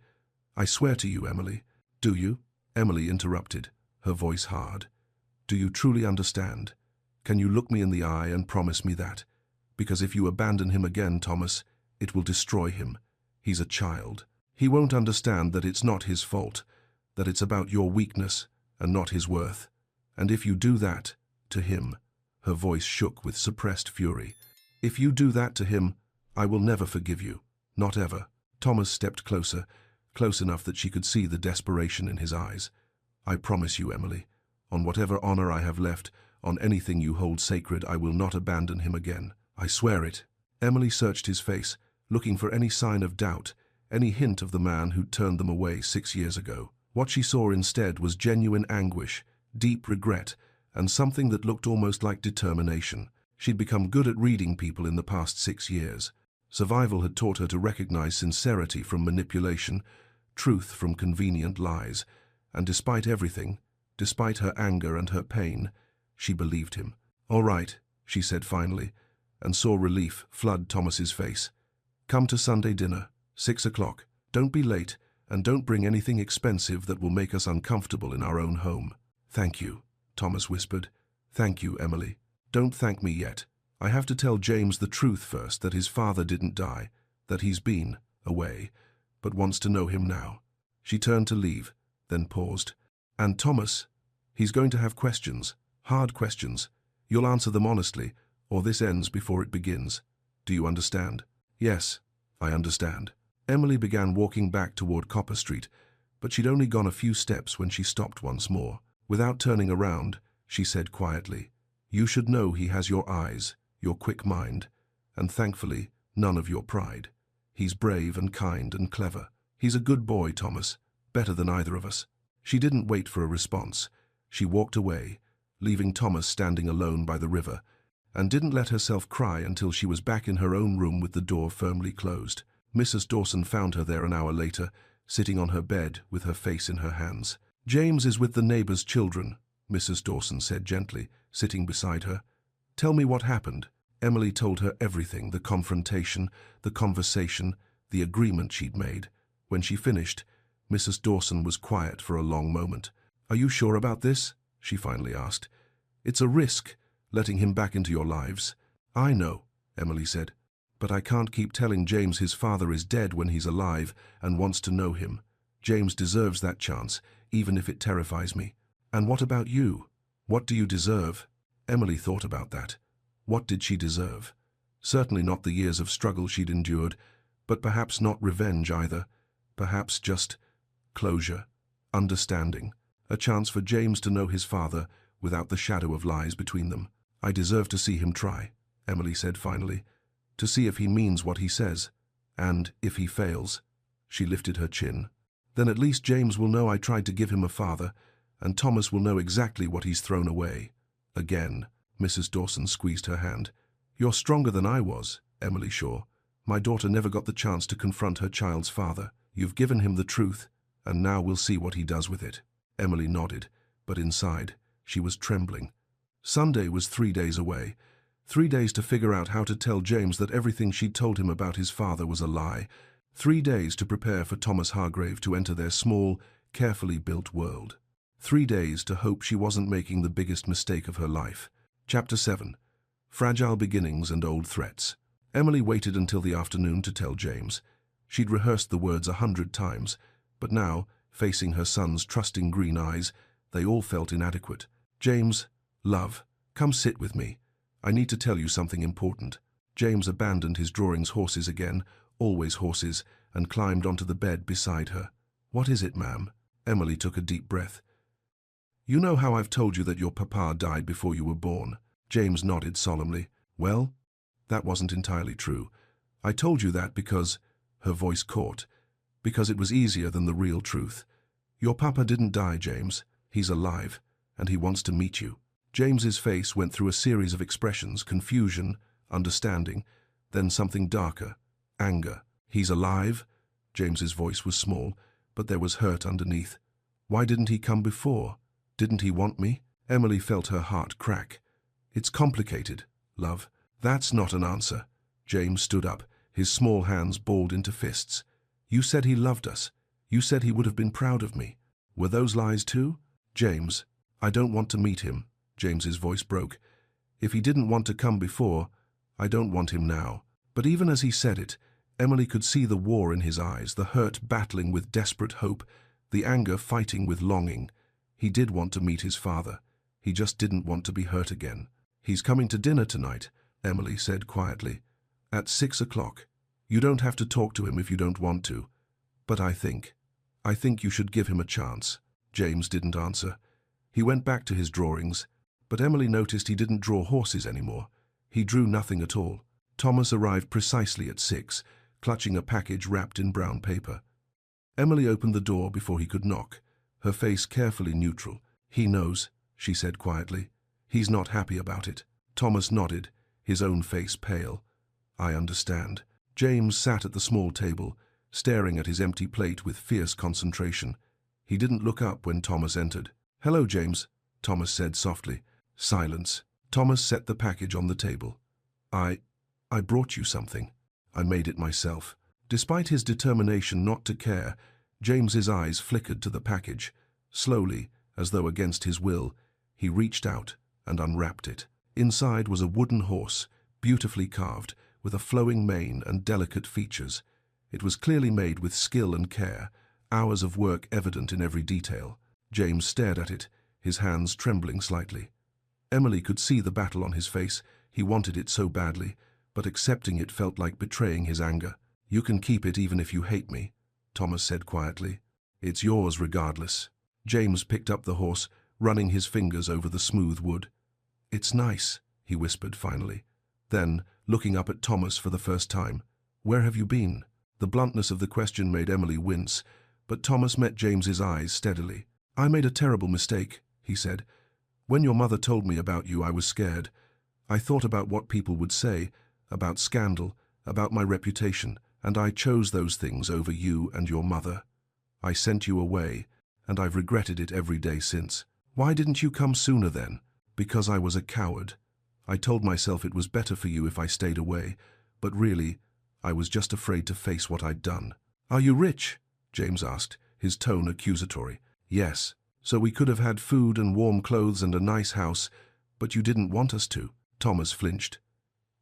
"I swear to you, Emily." "Do you?" Emily interrupted, her voice hard. "Do you truly understand? Can you look me in the eye and promise me that? Because if you abandon him again, Thomas, it will destroy him. He's a child. He won't understand that it's not his fault, that it's about your weakness and not his worth. And if you do that to him," her voice shook with suppressed fury, "if you do that to him, I will never forgive you. Not ever." Thomas stepped closer, close enough that she could see the desperation in his eyes. "I promise you, Emily, on whatever honor I have left, on anything you hold sacred, I will not abandon him again. I swear it." Emily searched his face, looking for any sign of doubt, any hint of the man who'd turned them away 6 years ago. What she saw instead was genuine anguish, deep regret, and something that looked almost like determination. She'd become good at reading people in the past 6 years. Survival had taught her to recognize sincerity from manipulation, truth from convenient lies, and despite everything, despite her anger and her pain, she believed him. "All right," she said finally, and saw relief flood Thomas's face. "Come to Sunday dinner, 6 o'clock. Don't be late, and don't bring anything expensive that will make us uncomfortable in our own home." "Thank you," Thomas whispered. "Thank you, Emily." "Don't thank me yet. I have to tell James the truth first, that his father didn't die, that he's been away, but wants to know him now." She turned to leave, then paused. "And Thomas, he's going to have questions, hard questions. You'll answer them honestly, or this ends before it begins. Do you understand?" "Yes, I understand." Emily began walking back toward Copper Street, but she'd only gone a few steps when she stopped once more. Without turning around, she said quietly, "You should know he has your eyes, your quick mind, and thankfully, none of your pride. He's brave and kind and clever. He's a good boy, Thomas, better than either of us." She didn't wait for a response. She walked away, leaving Thomas standing alone by the river, and didn't let herself cry until she was back in her own room with the door firmly closed. Mrs. Dawson found her there an hour later, sitting on her bed with her face in her hands. "James is with the neighbor's children," Mrs. Dawson said gently, sitting beside her. "Tell me what happened." Emily told her everything, the confrontation, the conversation, the agreement she'd made. When she finished, Mrs. Dawson was quiet for a long moment. "Are you sure about this?" she finally asked. "It's a risk, letting him back into your lives." "I know," Emily said, "but I can't keep telling James his father is dead when he's alive and wants to know him. James deserves that chance, even if it terrifies me." "And what about you? What do you deserve?" Emily thought about that. What did she deserve? Certainly not the years of struggle she'd endured, but perhaps not revenge either. Perhaps just closure, understanding, a chance for James to know his father without the shadow of lies between them. "I deserve to see him try," Emily said finally, "to see if he means what he says. And if he fails," she lifted her chin, "then at least James will know I tried to give him a father, and Thomas will know exactly what he's thrown away. Again, Mrs. Dawson squeezed her hand. You're stronger than I was, Emily Shaw. My daughter never got the chance to confront her child's father. You've given him the truth, and now we'll see what he does with it. Emily nodded, but inside, she was trembling. Sunday was 3 days away. 3 days to figure out how to tell James that everything she'd told him about his father was a lie. 3 days to prepare for Thomas Hargrave to enter their small, carefully built world. 3 days to hope she wasn't making the biggest mistake of her life. Chapter 7. Fragile Beginnings and Old Threats. Emily waited until the afternoon to tell James. She'd rehearsed the words 100 times, but now, facing her son's trusting green eyes, they all felt inadequate. James, love, come sit with me. I need to tell you something important. James abandoned his drawing's horses again, always horses, and climbed onto the bed beside her. What is it, ma'am? Emily took a deep breath. You know how I've told you that your papa died before you were born? James nodded solemnly. Well, that wasn't entirely true. I told you that because, her voice caught, because it was easier than the real truth. Your papa didn't die, James. He's alive, and he wants to meet you. James's face went through a series of expressions, confusion, understanding, then something darker, anger. He's alive? James's voice was small, but there was hurt underneath. Why didn't he come before? Didn't he want me? Emily felt her heart crack. It's complicated, love. That's not an answer. James stood up, his small hands balled into fists. You said he loved us. You said he would have been proud of me. Were those lies too? James, I don't want to meet him. James's voice broke. If he didn't want to come before, I don't want him now. But even as he said it, Emily could see the war in his eyes, the hurt battling with desperate hope, the anger fighting with longing. He did want to meet his father. He just didn't want to be hurt again. He's coming to dinner tonight, Emily said quietly. At 6 o'clock. You don't have to talk to him if you don't want to. But I think you should give him a chance. James didn't answer. He went back to his drawings, but Emily noticed he didn't draw horses anymore. He drew nothing at all. Thomas arrived precisely at 6, clutching a package wrapped in brown paper. Emily opened the door before he could knock, her face carefully neutral. He knows, she said quietly. He's not happy about it. Thomas nodded, his own face pale. I understand. James sat at the small table, staring at his empty plate with fierce concentration. He didn't look up when Thomas entered. Hello, James, Thomas said softly. Silence. Thomas set the package on the table. I brought you something. I made it myself. Despite his determination not to care, James's eyes flickered to the package. Slowly, as though against his will, he reached out and unwrapped it. Inside was a wooden horse, beautifully carved, with a flowing mane and delicate features. It was clearly made with skill and care, hours of work evident in every detail. James stared at it, his hands trembling slightly. Emily could see the battle on his face. He wanted it so badly, but accepting it felt like betraying his anger. You can keep it even if you hate me, Thomas said quietly. It's yours regardless. James picked up the horse, running his fingers over the smooth wood. It's nice, he whispered finally. Then, looking up at Thomas for the first time, where have you been? The bluntness of the question made Emily wince, but Thomas met James's eyes steadily. I made a terrible mistake, he said. When your mother told me about you, I was scared. I thought about what people would say, about scandal, about my reputation, and I chose those things over you and your mother. I sent you away, and I've regretted it every day since. Why didn't you come sooner then? Because I was a coward. I told myself it was better for you if I stayed away, but really, I was just afraid to face what I'd done. Are you rich? James asked, his tone accusatory. Yes. So we could have had food and warm clothes and a nice house, but you didn't want us to. Thomas flinched.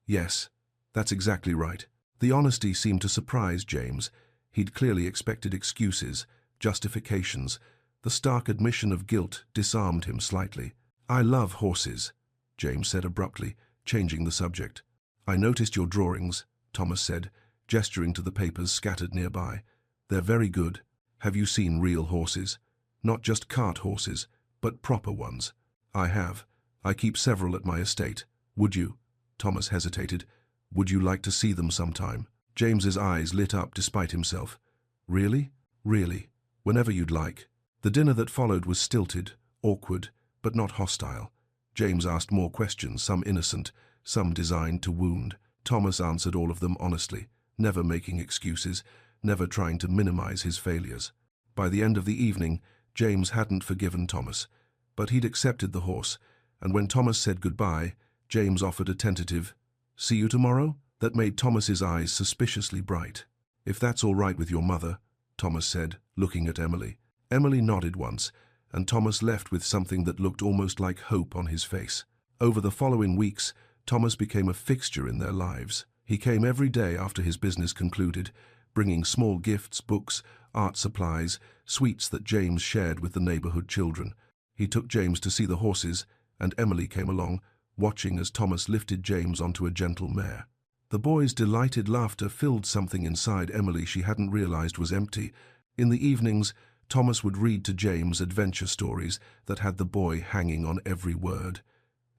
Yes, that's exactly right. The honesty seemed to surprise James. He'd clearly expected excuses, justifications. The stark admission of guilt disarmed him slightly. I love horses, James said abruptly, changing the subject. I noticed your drawings, Thomas said, gesturing to the papers scattered nearby. They're very good. Have you seen real horses? Not just cart horses, but proper ones. I have. I keep several at my estate. Would you? Thomas hesitated. Would you like to see them sometime? James's eyes lit up despite himself. Really? Really. Whenever you'd like. The dinner that followed was stilted, awkward, but not hostile. James asked more questions, some innocent, some designed to wound. Thomas answered all of them honestly, never making excuses, never trying to minimize his failures. By the end of the evening, James hadn't forgiven Thomas, but he'd accepted the horse, and when Thomas said goodbye, James offered a tentative, "See you tomorrow?" that made Thomas's eyes suspiciously bright. "If that's all right with your mother," Thomas said, looking at Emily. Emily nodded once, and Thomas left with something that looked almost like hope on his face. Over the following weeks, Thomas became a fixture in their lives. He came every day after his business concluded, bringing small gifts, books, art supplies, sweets that James shared with the neighborhood children. He took James to see the horses, and Emily came along, watching as Thomas lifted James onto a gentle mare. The boys' delighted laughter filled something inside Emily she hadn't realized was empty. In the evenings, Thomas would read to James adventure stories that had the boy hanging on every word.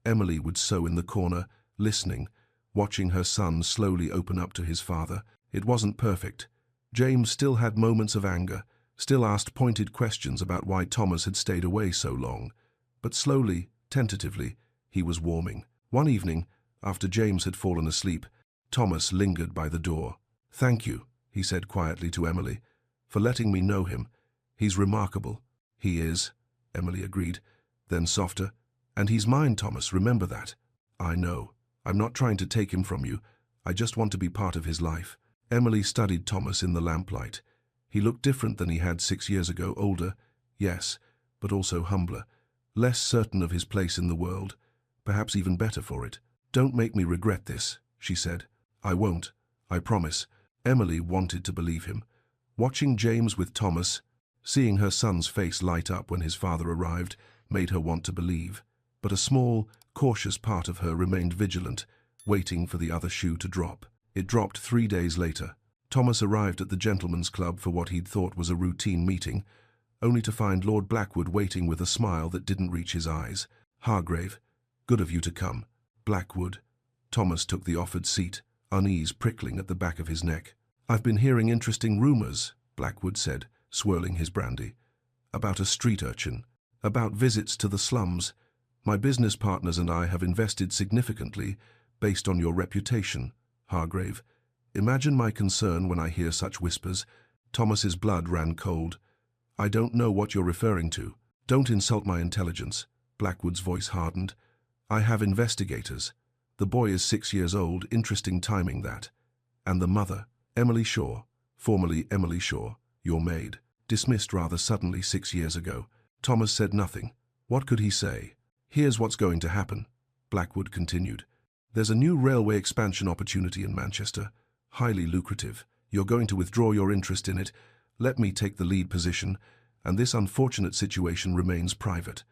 Emily would sew in the corner, listening, watching her son slowly open up to his father. It wasn't perfect. James still had moments of anger, still asked pointed questions about why Thomas had stayed away so long. But slowly, tentatively, he was warming. One evening, after James had fallen asleep, Thomas lingered by the door. "Thank you," he said quietly to Emily, "for letting me know him. He's remarkable." "He is," Emily agreed, then softer. "And he's mine, Thomas, remember that." "I know. I'm not trying to take him from you. I just want to be part of his life." Emily studied Thomas in the lamplight. He looked different than he had 6 years ago, older, yes, but also humbler, less certain of his place in the world, perhaps even better for it. "Don't make me regret this," she said. "I won't, I promise." Emily wanted to believe him. Watching James with Thomas, seeing her son's face light up when his father arrived, made her want to believe. But a small, cautious part of her remained vigilant, waiting for the other shoe to drop. It dropped 3 days later. Thomas arrived at the gentlemen's club for what he'd thought was a routine meeting, only to find Lord Blackwood waiting with a smile that didn't reach his eyes. "Hargrave, good of you to come." "Blackwood." Thomas took the offered seat, unease prickling at the back of his neck. "I've been hearing interesting rumors," Blackwood said, swirling his brandy. "About a street urchin. About visits to the slums. My business partners and I have invested significantly, based on your reputation, Hargrave. Imagine my concern when I hear such whispers." Thomas's blood ran cold. "I don't know what you're referring to." "Don't insult my intelligence." Blackwood's voice hardened. "I have investigators. The boy is 6 years old, interesting timing that. And the mother, Emily Shaw, formerly Emily Shaw, your maid, dismissed rather suddenly 6 years ago." Thomas said nothing. What could he say? "Here's what's going to happen," Blackwood continued. "There's a new railway expansion opportunity in Manchester, highly lucrative. You're going to withdraw your interest in it, let me take the lead position, and this unfortunate situation remains private.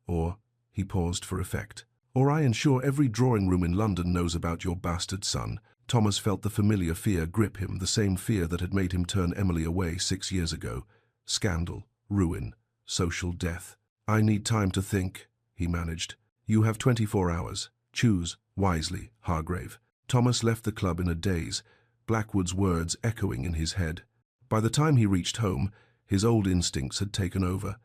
Or," he paused for effect, "or I ensure every drawing room in London knows about your bastard son." Thomas felt the familiar fear grip him, the same fear that had made him turn Emily away 6 years ago. Scandal, ruin, social death. "I need time to think," he managed. "You have 24 hours. Choose wisely, Hargrave." Thomas left the club in a daze, Blackwood's words echoing in his head. By the time he reached home, his old instincts had taken over.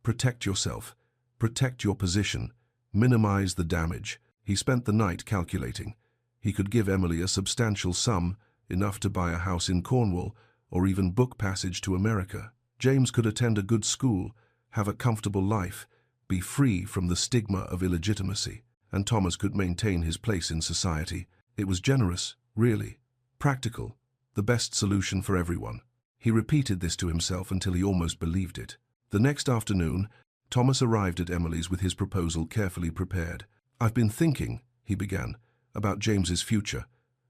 Protect yourself. Protect your position. Minimize the damage. He spent the night calculating. He could give Emily a substantial sum, enough to buy a house in Cornwall, or even book passage to America. James could attend a good school, have a comfortable life, be free from the stigma of illegitimacy, and Thomas could maintain his place in society. It was generous, really. Practical. The best solution for everyone. He repeated this to himself until he almost believed it. The next afternoon, Thomas arrived at Emily's with his proposal carefully prepared. "I've been thinking," he began, "about James's future,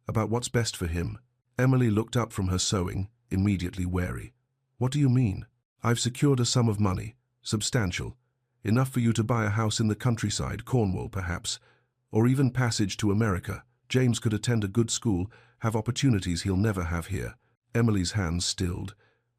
about what's best for him." Emily looked up from her sewing, immediately wary. "What do you mean?" "I've secured a sum of money, substantial, enough for you to buy a house in the countryside, Cornwall perhaps, or even passage to America. James could attend a good school, have opportunities he'll never have here." Emily's hands stilled.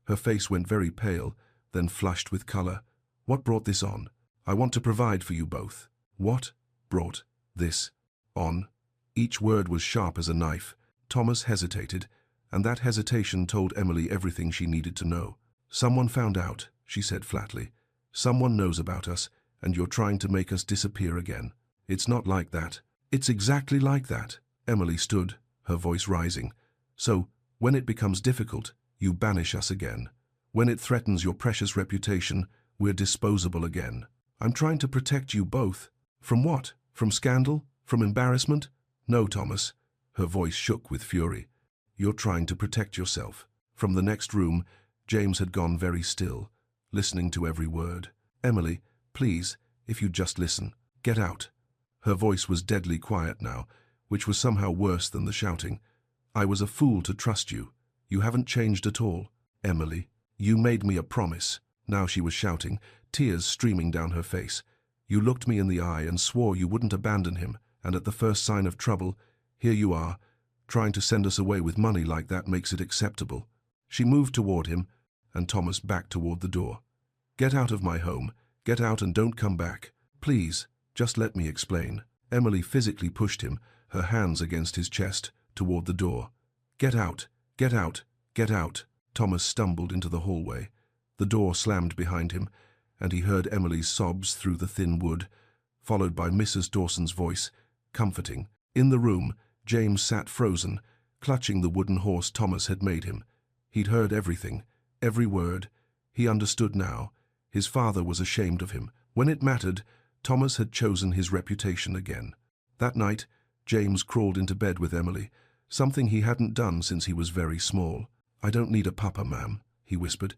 Her face went very pale, then flushed with color. "What brought this on? I want to provide for you both." "What brought this on?" Each word was sharp as a knife. Thomas hesitated, and that hesitation told Emily everything she needed to know. "Someone found out," she said flatly. "Someone knows about us, and you're trying to make us disappear again. It's not like that. It's exactly like that. Emily stood, her voice rising. So, when it becomes difficult, you banish us again. When it threatens your precious reputation, we're disposable again. I'm trying to protect you both. From what? From scandal? From embarrassment? No, Thomas. Her voice shook with fury. You're trying to protect yourself. From the next room, James had gone very still, listening to every word. Emily, please, if you'd just listen. Get out. Her voice was deadly quiet now, which was somehow worse than the shouting. I was a fool to trust you. You haven't changed at all. Emily, you made me a promise. Now she was shouting, tears streaming down her face. You looked me in the eye and swore you wouldn't abandon him, and at the first sign of trouble, here you are. Trying to send us away with money like that makes it acceptable. She moved toward him, and Thomas backed toward the door. Get out of my home. Get out and don't come back. Please, just let me explain. Emily physically pushed him, her hands against his chest, toward the door. Get out. Get out. Get out. Thomas stumbled into the hallway. The door slammed behind him, and he heard Emily's sobs through the thin wood, followed by Mrs. Dawson's voice, comforting. In the room, James sat frozen, clutching the wooden horse Thomas had made him. He'd heard everything, every word. He understood now. His father was ashamed of him. When it mattered, Thomas had chosen his reputation again. That night, James crawled into bed with Emily, something he hadn't done since he was very small. I don't need a papa, ma'am, he whispered.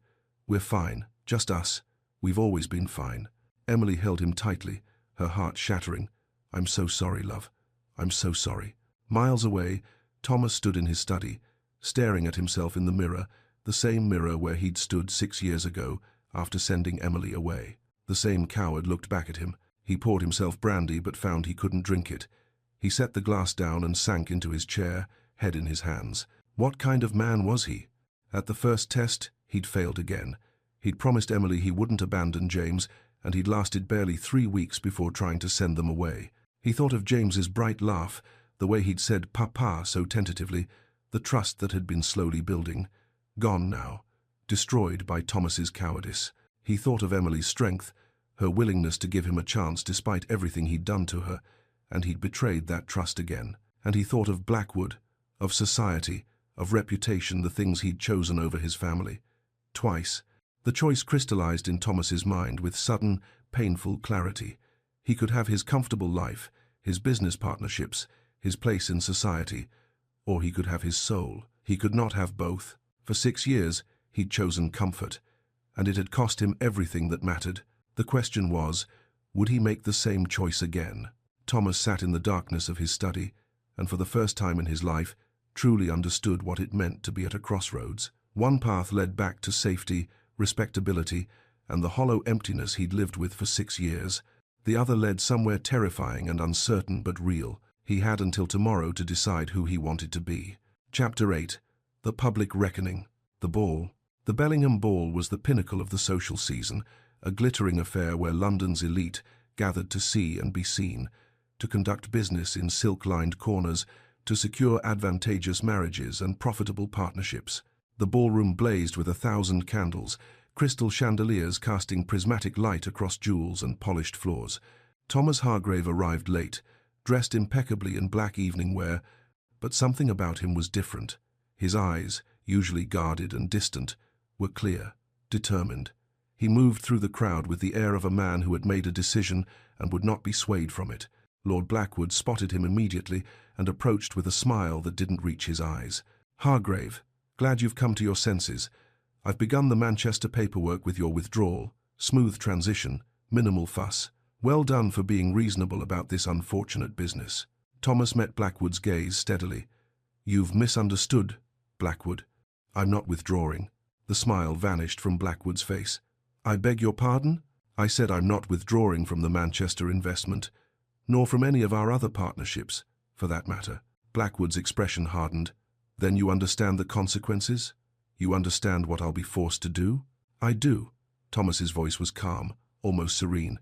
We're fine, just us. We've always been fine. Emily held him tightly, her heart shattering. I'm so sorry, love. I'm so sorry. Miles away, Thomas stood in his study, staring at himself in the mirror, the same mirror where he'd stood 6 years ago after sending Emily away. The same coward looked back at him. He poured himself brandy but found he couldn't drink it. He set the glass down and sank into his chair, head in his hands. What kind of man was he? At the first test, he'd failed again. He'd promised Emily he wouldn't abandon James, and he'd lasted barely 3 weeks before trying to send them away. He thought of James's bright laugh, the way he'd said "Papa" so tentatively, the trust that had been slowly building. Gone now, destroyed by Thomas's cowardice. He thought of Emily's strength, her willingness to give him a chance despite everything he'd done to her, and he'd betrayed that trust again. And he thought of Blackwood, of society, of reputation, the things he'd chosen over his family. Twice, the choice crystallized in Thomas's mind with sudden, painful clarity. He could have his comfortable life, his business partnerships, his place in society, or he could have his soul. He could not have both. For 6 years, he'd chosen comfort, and it had cost him everything that mattered. The question was, would he make the same choice again? Thomas sat in the darkness of his study, and for the first time in his life, truly understood what it meant to be at a crossroads. One path led back to safety, respectability, and the hollow emptiness he'd lived with for 6 years. The other led somewhere terrifying and uncertain but real. He had until tomorrow to decide who he wanted to be. Chapter 8. The Public Reckoning. The Ball. The Bellingham Ball was the pinnacle of the social season, a glittering affair where London's elite gathered to see and be seen, to conduct business in silk-lined corners, to secure advantageous marriages and profitable partnerships. The ballroom blazed with 1,000 candles, crystal chandeliers casting prismatic light across jewels and polished floors. Thomas Hargrave arrived late, dressed impeccably in black evening wear, but something about him was different. His eyes, usually guarded and distant, were clear, determined. He moved through the crowd with the air of a man who had made a decision and would not be swayed from it. Lord Blackwood spotted him immediately and approached with a smile that didn't reach his eyes. Hargrave, glad you've come to your senses. I've begun the Manchester paperwork with your withdrawal. Smooth transition, minimal fuss. Well done for being reasonable about this unfortunate business. Thomas met Blackwood's gaze steadily. You've misunderstood, Blackwood. I'm not withdrawing. The smile vanished from Blackwood's face. I beg your pardon? I said I'm not withdrawing from the Manchester investment, nor from any of our other partnerships, for that matter. Blackwood's expression hardened. Then you understand the consequences? You understand what I'll be forced to do? I do. Thomas's voice was calm, almost serene.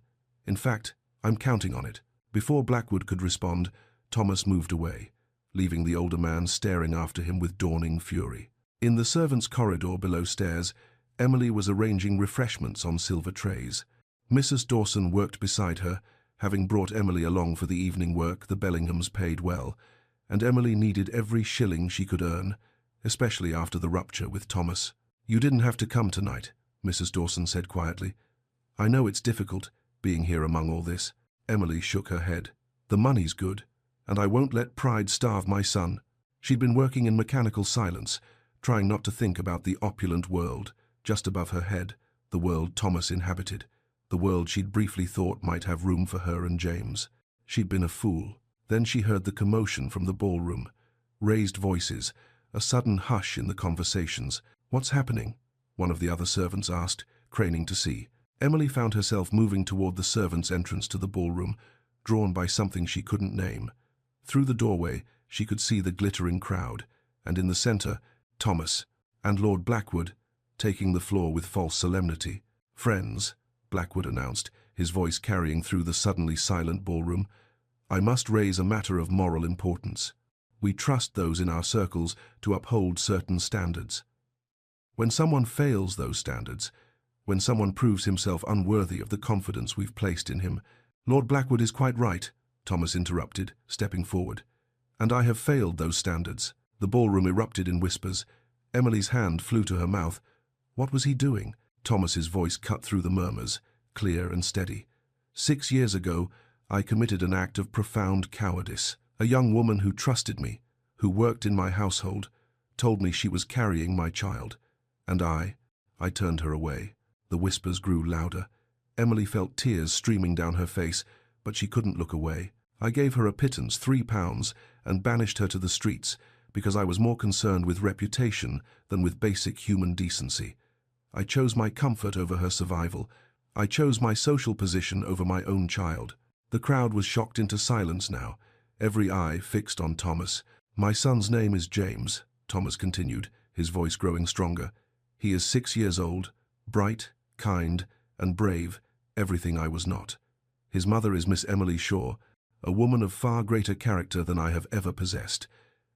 In fact, I'm counting on it. Before Blackwood could respond, Thomas moved away, leaving the older man staring after him with dawning fury. In the servants' corridor below stairs, Emily was arranging refreshments on silver trays. Mrs. Dawson worked beside her, having brought Emily along for the evening work. The Bellinghams paid well, and Emily needed every shilling she could earn, especially after the rupture with Thomas. "You didn't have to come tonight," Mrs. Dawson said quietly. "I know it's difficult, being here among all this." Emily shook her head. "The money's good, and I won't let pride starve my son." She'd been working in mechanical silence, trying not to think about the opulent world just above her head, the world Thomas inhabited, the world she'd briefly thought might have room for her and James. She'd been a fool. Then she heard the commotion from the ballroom. Raised voices, a sudden hush in the conversations. "What's happening?" one of the other servants asked, craning to see. Emily found herself moving toward the servants' entrance to the ballroom, drawn by something she couldn't name. Through the doorway, she could see the glittering crowd, and in the center, Thomas and Lord Blackwood, taking the floor with false solemnity. "Friends," Blackwood announced, his voice carrying through the suddenly silent ballroom, "I must raise a matter of moral importance. We trust those in our circles to uphold certain standards. When someone fails those standards, when someone proves himself unworthy of the confidence we've placed in him—" "Lord Blackwood is quite right," Thomas interrupted, stepping forward. "And I have failed those standards." The ballroom erupted in whispers. Emily's hand flew to her mouth. What was he doing? Thomas's voice cut through the murmurs, clear and steady. "6 years ago, I committed an act of profound cowardice. A young woman who trusted me, who worked in my household, told me she was carrying my child. And I turned her away." The whispers grew louder. Emily felt tears streaming down her face, but she couldn't look away. "I gave her a pittance, £3, and banished her to the streets, because I was more concerned with reputation than with basic human decency. I chose my comfort over her survival. I chose my social position over my own child." The crowd was shocked into silence now, every eye fixed on Thomas. "My son's name is James," Thomas continued, his voice growing stronger. "He is 6 years old, bright, kind, and brave, everything I was not. His mother is Miss Emily Shaw, a woman of far greater character than I have ever possessed.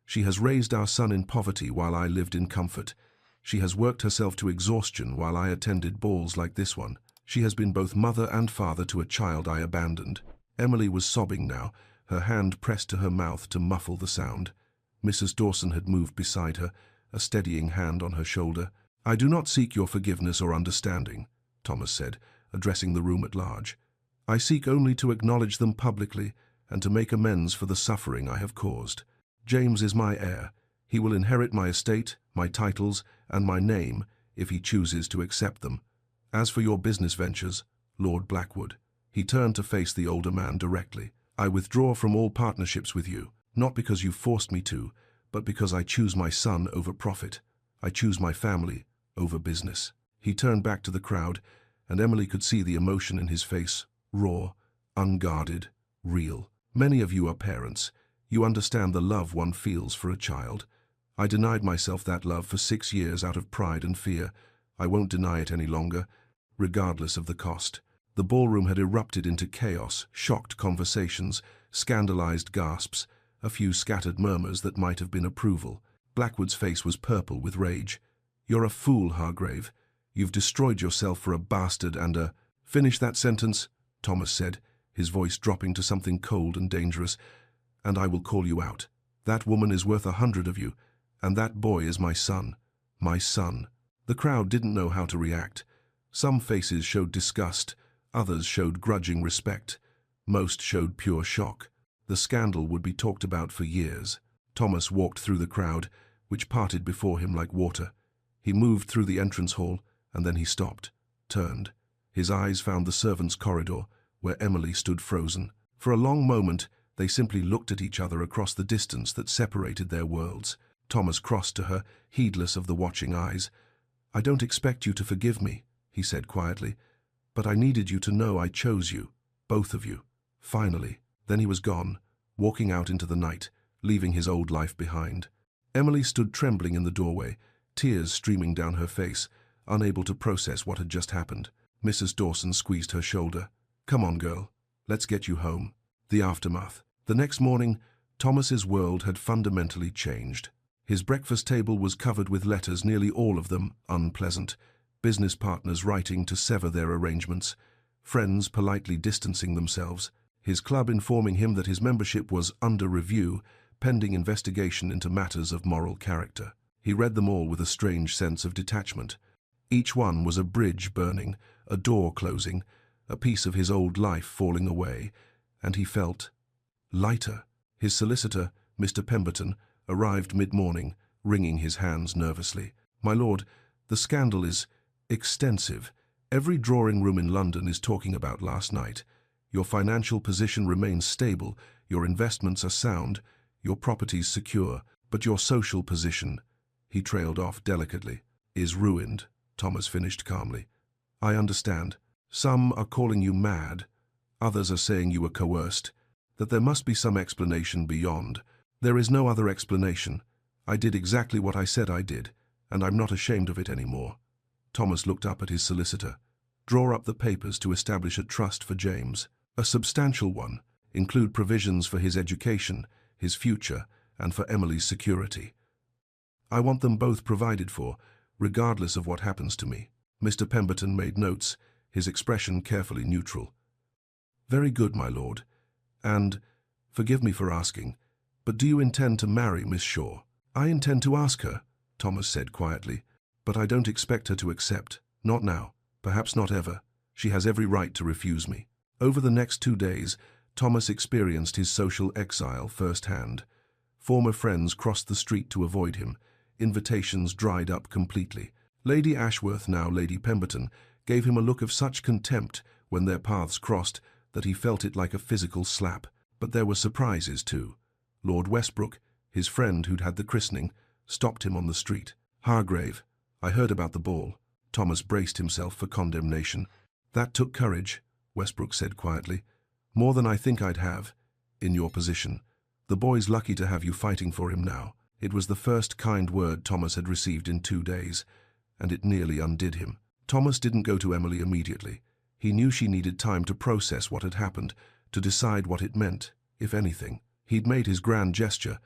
She has raised our son in poverty while I lived in comfort. She has worked herself to exhaustion while I attended balls like this one. She has been both mother and father to a child I abandoned." Emily was sobbing now, her hand pressed to her mouth to muffle the sound. Mrs. Dawson had moved beside her, a steadying hand on her shoulder. "I do not seek your forgiveness or understanding," Thomas said, addressing the room at large. "I seek only to acknowledge them publicly and to make amends for the suffering I have caused. James is my heir. He will inherit my estate, my titles, and my name if he chooses to accept them. As for your business ventures, Lord Blackwood," he turned to face the older man directly, "I withdraw from all partnerships with you, not because you forced me to, but because I choose my son over profit. I choose my family over business." He turned back to the crowd, and Emily could see the emotion in his face, raw, unguarded, real. "Many of you are parents. You understand the love one feels for a child. I denied myself that love for 6 years out of pride and fear. I won't deny it any longer, regardless of the cost." The ballroom had erupted into chaos, shocked conversations, scandalized gasps, a few scattered murmurs that might have been approval. Blackwood's face was purple with rage. "You're a fool, Hargrave. You've destroyed yourself for a bastard and a—" "Finish that sentence," Thomas said, his voice dropping to something cold and dangerous, "and I will call you out. That woman is worth 100 of you, and that boy is my son. My son." The crowd didn't know how to react. Some faces showed disgust, others showed grudging respect. Most showed pure shock. The scandal would be talked about for years. Thomas walked through the crowd, which parted before him like water. He moved through the entrance hall, and then he stopped, turned. His eyes found the servants' corridor, where Emily stood frozen. For a long moment, they simply looked at each other across the distance that separated their worlds. Thomas crossed to her, heedless of the watching eyes. "I don't expect you to forgive me," he said quietly, "but I needed you to know I chose you, both of you, finally." Then he was gone, walking out into the night, leaving his old life behind. Emily stood trembling in the doorway, tears streaming down her face, unable to process what had just happened. Mrs. Dawson squeezed her shoulder. "Come on, girl. Let's get you home." The aftermath. The next morning, Thomas's world had fundamentally changed. His breakfast table was covered with letters, nearly all of them unpleasant, business partners writing to sever their arrangements, friends politely distancing themselves, his club informing him that his membership was under review, pending investigation into matters of moral character. He read them all with a strange sense of detachment. Each one was a bridge burning, a door closing, a piece of his old life falling away, and he felt lighter. His solicitor, Mr. Pemberton, arrived mid-morning, wringing his hands nervously. "My lord, the scandal is extensive. Every drawing-room in London is talking about last night. Your financial position remains stable, your investments are sound, your properties secure, but your social position," he trailed off delicately, "is ruined," Thomas finished calmly. "I understand. Some are calling you mad. Others are saying you were coerced, that there must be some explanation beyond. There is no other explanation. I did exactly what I said I did, and I'm not ashamed of it anymore." Thomas looked up at his solicitor. "Draw up the papers to establish a trust for James. A substantial one, include provisions for his education, his future, and for Emily's security. I want them both provided for, regardless of what happens to me." Mr. Pemberton made notes, his expression carefully neutral. "Very good, my lord. And, forgive me for asking, but do you intend to marry Miss Shaw?" "I intend to ask her," Thomas said quietly, "but I don't expect her to accept. Not now, perhaps not ever. She has every right to refuse me." Over the next 2 days, Thomas experienced his social exile firsthand. Former friends crossed the street to avoid him. Invitations dried up completely. Lady Ashworth, now Lady Pemberton, gave him a look of such contempt when their paths crossed that he felt it like a physical slap. But there were surprises too. Lord Westbrook, his friend who'd had the christening, stopped him on the street. "Hargrave, I heard about the ball." Thomas braced himself for condemnation. "That took courage," Westbrook said quietly. "More than I think I'd have, in your position. The boy's lucky to have you fighting for him now." It was the first kind word Thomas had received in 2 days, and it nearly undid him. Thomas didn't go to Emily immediately. He knew she needed time to process what had happened, to decide what it meant, if anything. He'd made his grand gesture,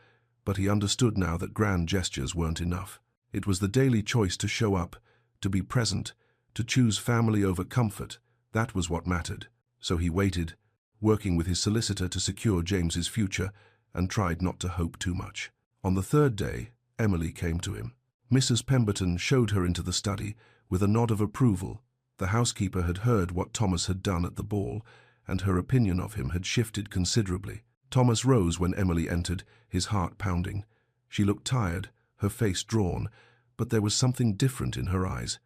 but he understood now that grand gestures weren't enough. It was the daily choice to show up, to be present, to choose family over comfort. That was what mattered. So he waited, working with his solicitor to secure James's future, and tried not to hope too much. On the 3rd day, Emily came to him. Mrs. Pemberton showed her into the study with a nod of approval. The housekeeper had heard what Thomas had done at the ball, and her opinion of him had shifted considerably. Thomas rose when Emily entered, his heart pounding. She looked tired, her face drawn, but there was something different in her eyes.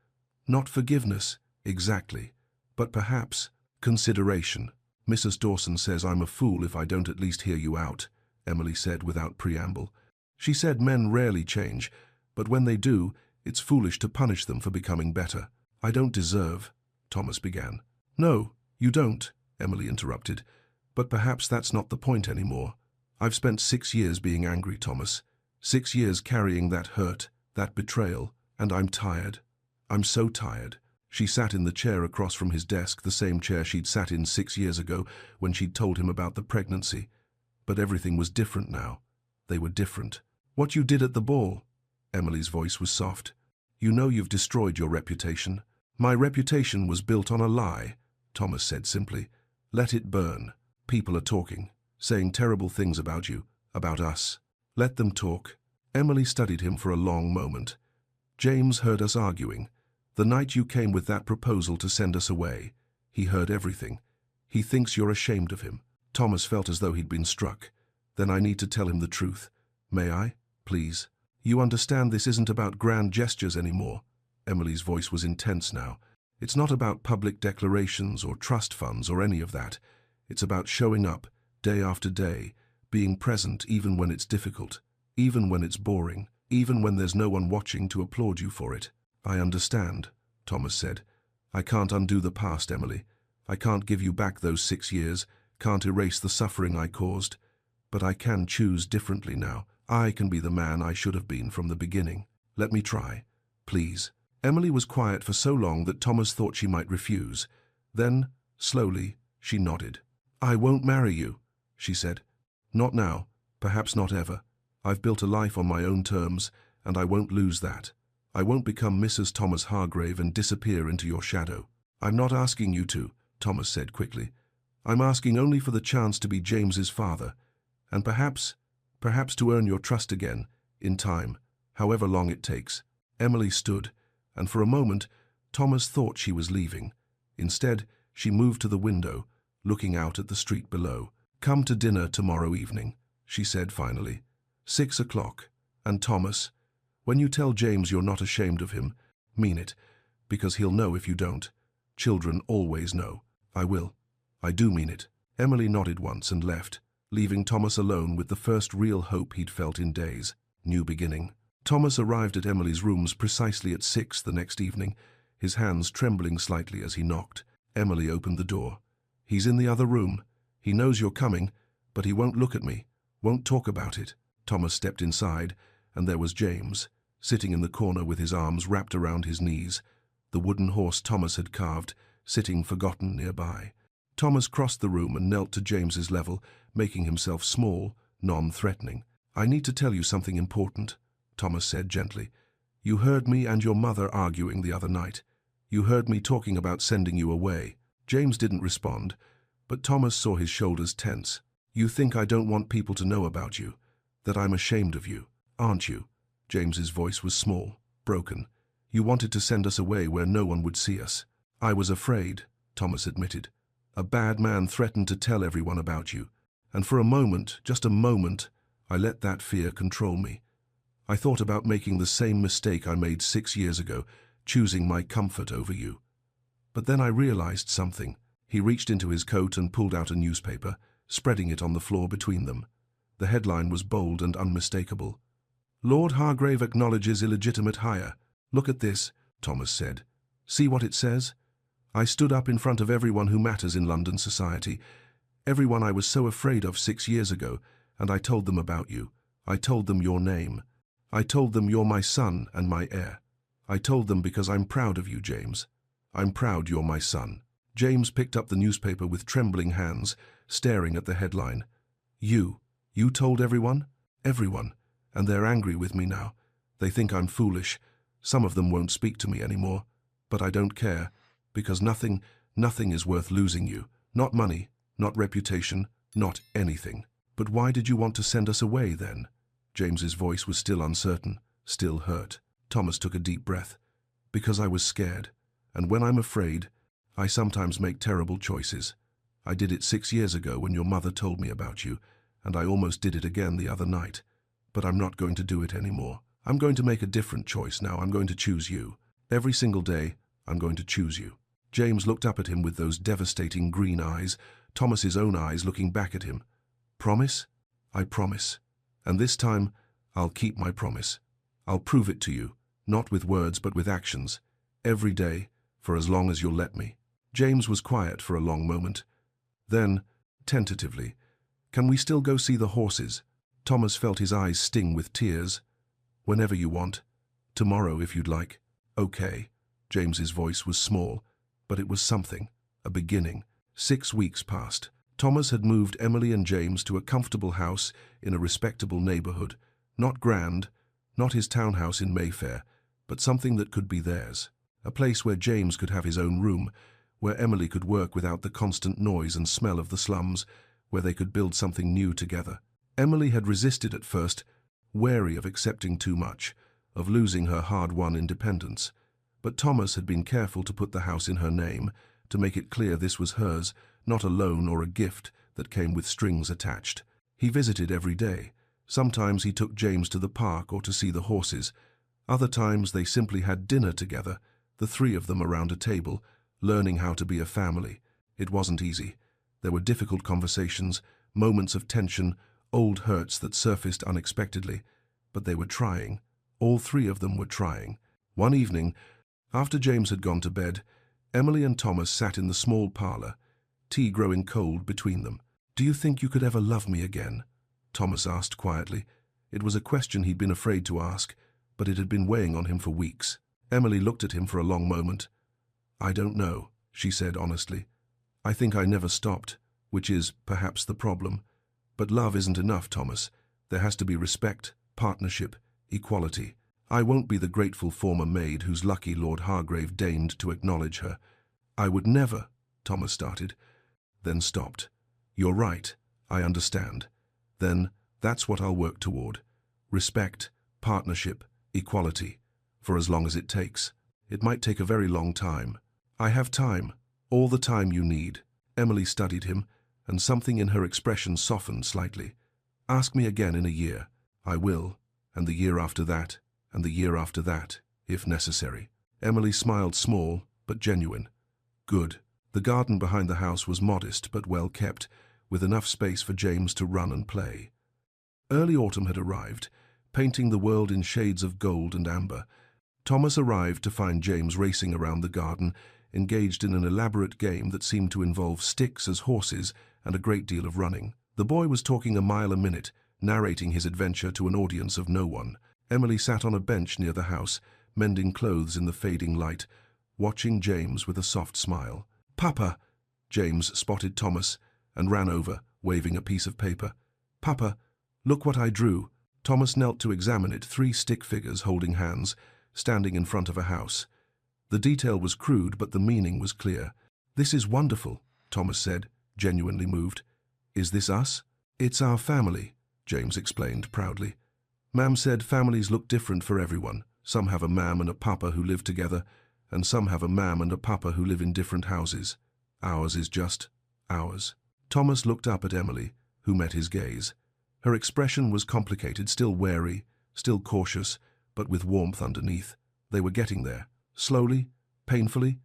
Not forgiveness, exactly, but perhaps consideration. "Mrs. Dawson says I'm a fool if I don't at least hear you out," Emily said without preamble. She said men rarely change, but when they do, it's foolish to punish them for becoming better. "I don't deserve," Thomas began. "No, you don't," Emily interrupted. "But perhaps that's not the point anymore. I've spent 6 years being angry, Thomas. 6 years carrying that hurt, that betrayal, and I'm tired. I'm so tired." She sat in the chair across from his desk, the same chair she'd sat in 6 years ago when she'd told him about the pregnancy. But everything was different now. They were different. "What you did at the ball," Emily's voice was soft. "You know you've destroyed your reputation." "My reputation was built on a lie," Thomas said simply. "Let it burn. People are talking, saying terrible things about you, about us. Let them talk." Emily studied him for a long moment. "James heard us arguing. The night you came with that proposal to send us away. He heard everything. He thinks you're ashamed of him." Thomas felt as though he'd been struck. "Then I need to tell him the truth. May I? Please." "You understand this isn't about grand gestures anymore." Emily's voice was intense now. "It's not about public declarations or trust funds or any of that. It's about showing up, day after day, being present even when it's difficult, even when it's boring, even when there's no one watching to applaud you for it." "I understand," Thomas said. "I can't undo the past, Emily. I can't give you back those 6 years, can't erase the suffering I caused. But I can choose differently now. I can be the man I should have been from the beginning. Let me try, please." Emily was quiet for so long that Thomas thought she might refuse. Then, slowly, she nodded. "I won't marry you," she said. "Not now, perhaps not ever. I've built a life on my own terms, and I won't lose that. I won't become Mrs. Thomas Hargrave and disappear into your shadow." "I'm not asking you to," Thomas said quickly. "I'm asking only for the chance to be James's father, and perhaps to earn your trust again, in time, however long it takes." Emily stood, and for a moment Thomas thought she was leaving. Instead, she moved to the window, looking out at the street below. "Come to dinner tomorrow evening," she said finally. 6 o'clock. And Thomas, when you tell James you're not ashamed of him, mean it, because he'll know if you don't. Children always know. "I will. I do mean it." Emily nodded once and left, leaving Thomas alone with the first real hope he'd felt in days. New beginning. Thomas arrived at Emily's rooms precisely at 6 the next evening, his hands trembling slightly as he knocked. Emily opened the door. "He's in the other room. He knows you're coming, but he won't look at me, won't talk about it." Thomas stepped inside, and there was James, sitting in the corner with his arms wrapped around his knees, the wooden horse Thomas had carved, sitting forgotten nearby. Thomas crossed the room and knelt to James's level, making himself small, non-threatening. "I need to tell you something important," Thomas said gently. "You heard me and your mother arguing the other night. You heard me talking about sending you away." James didn't respond, but Thomas saw his shoulders tense. "You think I don't want people to know about you, that I'm ashamed of you, aren't you?" James's voice was small, broken. "You wanted to send us away where no one would see us." "I was afraid," Thomas admitted. "A bad man threatened to tell everyone about you, and for a moment, just a moment, I let that fear control me. I thought about making the same mistake I made 6 years ago, choosing my comfort over you. But then I realized something." He reached into his coat and pulled out a newspaper, spreading it on the floor between them. The headline was bold and unmistakable. "Lord Hargrave acknowledges illegitimate hire." "Look at this," Thomas said. "See what it says? I stood up in front of everyone who matters in London society, everyone I was so afraid of 6 years ago, and I told them about you. I told them your name. I told them you're my son and my heir. I told them because I'm proud of you, James. I'm proud you're my son." James picked up the newspaper with trembling hands, staring at the headline. You told everyone?" "Everyone. And they're angry with me now. They think I'm foolish. Some of them won't speak to me anymore. But I don't care, because nothing is worth losing you. Not money, not reputation, not anything." "But why did you want to send us away then?" James's voice was still uncertain, still hurt. Thomas took a deep breath. "Because I was scared. And when I'm afraid, I sometimes make terrible choices. I did it 6 years ago when your mother told me about you, and I almost did it again the other night. But I'm not going to do it anymore. I'm going to make a different choice now. I'm going to choose you. Every single day, I'm going to choose you." James looked up at him with those devastating green eyes, Thomas's own eyes looking back at him. "Promise?" "I promise. And this time, I'll keep my promise. I'll prove it to you, not with words but with actions. Every day, for as long as you'll let me." James was quiet for a long moment. Then, tentatively, "Can we still go see the horses?" Thomas felt his eyes sting with tears. "Whenever you want. Tomorrow, if you'd like." "Okay." James's voice was small, but it was something, a beginning. 6 weeks passed. Thomas had moved Emily and James to a comfortable house in a respectable neighborhood. Not grand, not his townhouse in Mayfair, but something that could be theirs. A place where James could have his own room, where Emily could work without the constant noise and smell of the slums, where they could build something new together. Emily had resisted at first, wary of accepting too much, of losing her hard-won independence. But Thomas had been careful to put the house in her name, to make it clear this was hers, not a loan or a gift that came with strings attached. He visited every day. Sometimes he took James to the park or to see the horses. Other times they simply had dinner together, the 3 of them around a table, learning how to be a family. It wasn't easy. There were difficult conversations, moments of tension, old hurts that surfaced unexpectedly. But they were trying. All 3 of them were trying. One evening, after James had gone to bed, Emily and Thomas sat in the small parlor, tea growing cold between them. "Do you think you could ever love me again?" Thomas asked quietly. It was a question he'd been afraid to ask, but it had been weighing on him for weeks. Emily looked at him for a long moment. "I don't know," she said honestly. "I think I never stopped, which is, perhaps, the problem. But love isn't enough, Thomas. There has to be respect, partnership, equality. I won't be the grateful former maid whose lucky Lord Hargrave deigned to acknowledge her. I would never, Thomas started, then stopped. You're right, I understand. Then, that's what I'll work toward. Respect, partnership, equality, for as long as it takes. It might take a very long time. I have time, all the time you need. Emily studied him, and something in her expression softened slightly. Ask me again in a year. I will, and the year after that, and the year after that, if necessary. Emily smiled, small but genuine. Good. The garden behind the house was modest but well kept, with enough space for James to run and play. Early autumn had arrived, painting the world in shades of gold and amber. Thomas arrived to find James racing around the garden, engaged in an elaborate game that seemed to involve sticks as horses and a great deal of running. The boy was talking a mile a minute, narrating his adventure to an audience of no one. Emily sat on a bench near the house, mending clothes in the fading light, watching James with a soft smile. "Papa!" James spotted Thomas and ran over, waving a piece of paper. "Papa, look what I drew." Thomas knelt to examine it, 3 stick figures holding hands, standing in front of a house. The detail was crude, but the meaning was clear. "This is wonderful," Thomas said, genuinely moved. "Is this us?" "It's our family," James explained proudly. "Mam said families look different for everyone. Some have a mam and a papa who live together, and some have a mam and a papa who live in different houses. Ours is just ours." Thomas looked up at Emily, who met his gaze. Her expression was complicated, still wary, still cautious, but with warmth underneath. They were getting there. Slowly, painfully,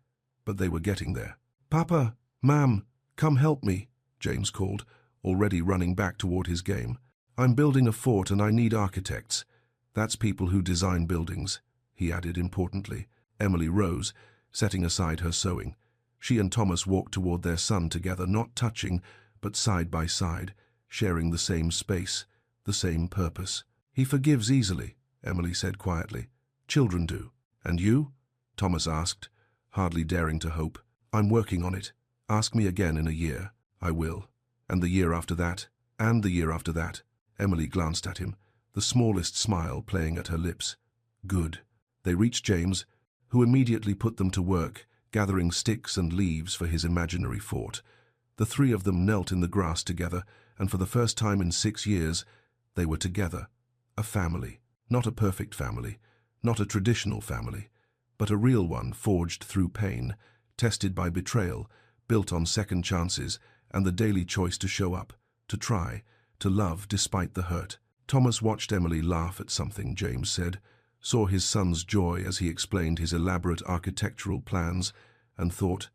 but they were getting there. "Papa, Mam, come help me," James called, already running back toward his game. "I'm building a fort and I need architects. That's people who design buildings," he added importantly. Emily rose, setting aside her sewing. She and Thomas walked toward their son together, not touching, but side by side, sharing the same space, the same purpose. "He forgives easily," Emily said quietly. "Children do." "And you?" Thomas asked, hardly daring to hope. "I'm working on it. Ask me again in a year." "I will. And the year after that, and the year after that." Emily glanced at him, the smallest smile playing at her lips. "Good." They reached James, who immediately put them to work, gathering sticks and leaves for his imaginary fort. The 3 of them knelt in the grass together, and for the first time in 6 years, they were together. A family. Not a perfect family, not a traditional family, but a real one forged through pain, tested by betrayal, built on second chances, and the daily choice to show up, to try, to love despite the hurt. Thomas watched Emily laugh at something James said, saw his son's joy as he explained his elaborate architectural plans, and thought,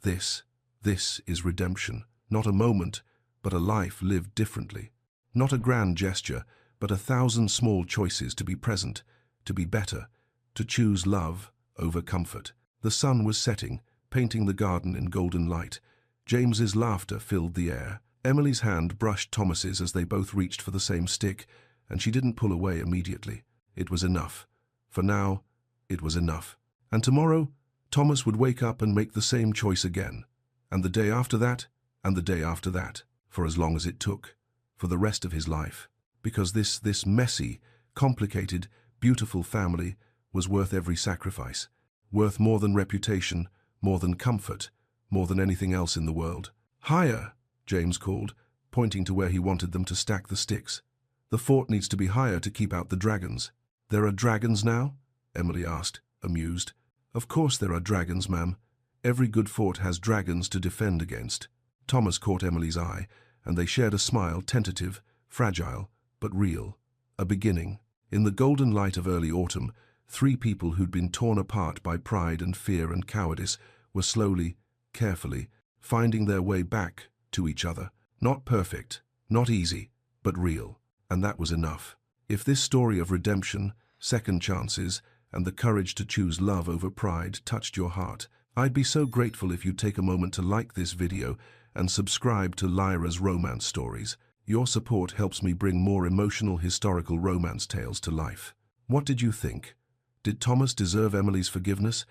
this is redemption. Not a moment, but a life lived differently. Not a grand gesture, but 1,000 small choices to be present, to be better, to choose love over comfort. The sun was setting, painting the garden in golden light. James's laughter filled the air. Emily's hand brushed Thomas's as they both reached for the same stick, and she didn't pull away immediately. It was enough. For now, it was enough. And tomorrow, Thomas would wake up and make the same choice again. And the day after that, and the day after that, for as long as it took, for the rest of his life. Because this messy, complicated, beautiful family was worth every sacrifice, worth more than reputation, more than comfort, more than anything else in the world. "Higher," James called, pointing to where he wanted them to stack the sticks. "The fort needs to be higher to keep out the dragons." "There are dragons now?" Emily asked, amused. "Of course there are dragons, ma'am. Every good fort has dragons to defend against." Thomas caught Emily's eye, and they shared a smile, tentative, fragile, but real. A beginning. In the golden light of early autumn, 3 people who'd been torn apart by pride and fear and cowardice were slowly, carefully, finding their way back to each other. Not perfect, not easy, but real. And that was enough. If this story of redemption, second chances, and the courage to choose love over pride touched your heart, I'd be so grateful if you'd take a moment to like this video and subscribe to Lyra's Romance Stories. Your support helps me bring more emotional historical romance tales to life. What did you think? Did Thomas deserve Emily's forgiveness?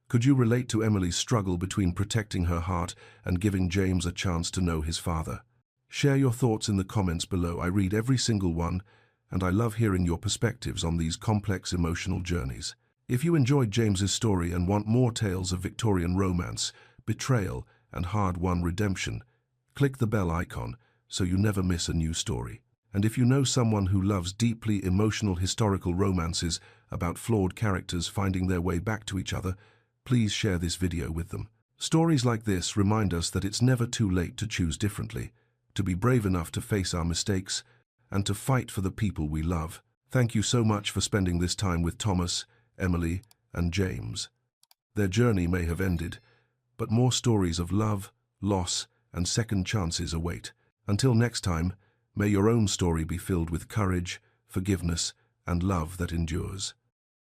Could you relate to Emily's struggle between protecting her heart and giving James a chance to know his father? Share your thoughts in the comments below. I read every single one, and I love hearing your perspectives on these complex emotional journeys. If you enjoyed James's story and want more tales of Victorian romance, betrayal, and hard-won redemption, click the bell icon so you never miss a new story. And if you know someone who loves deeply emotional historical romances about flawed characters finding their way back to each other, please share this video with them. Stories like this remind us that it's never too late to choose differently, to be brave enough to face our mistakes, and to fight for the people we love. Thank you so much for spending this time with Thomas, Emily, and James. Their journey may have ended, but more stories of love, loss, and second chances await. Until next time, may your own story be filled with courage, forgiveness, and love that endures.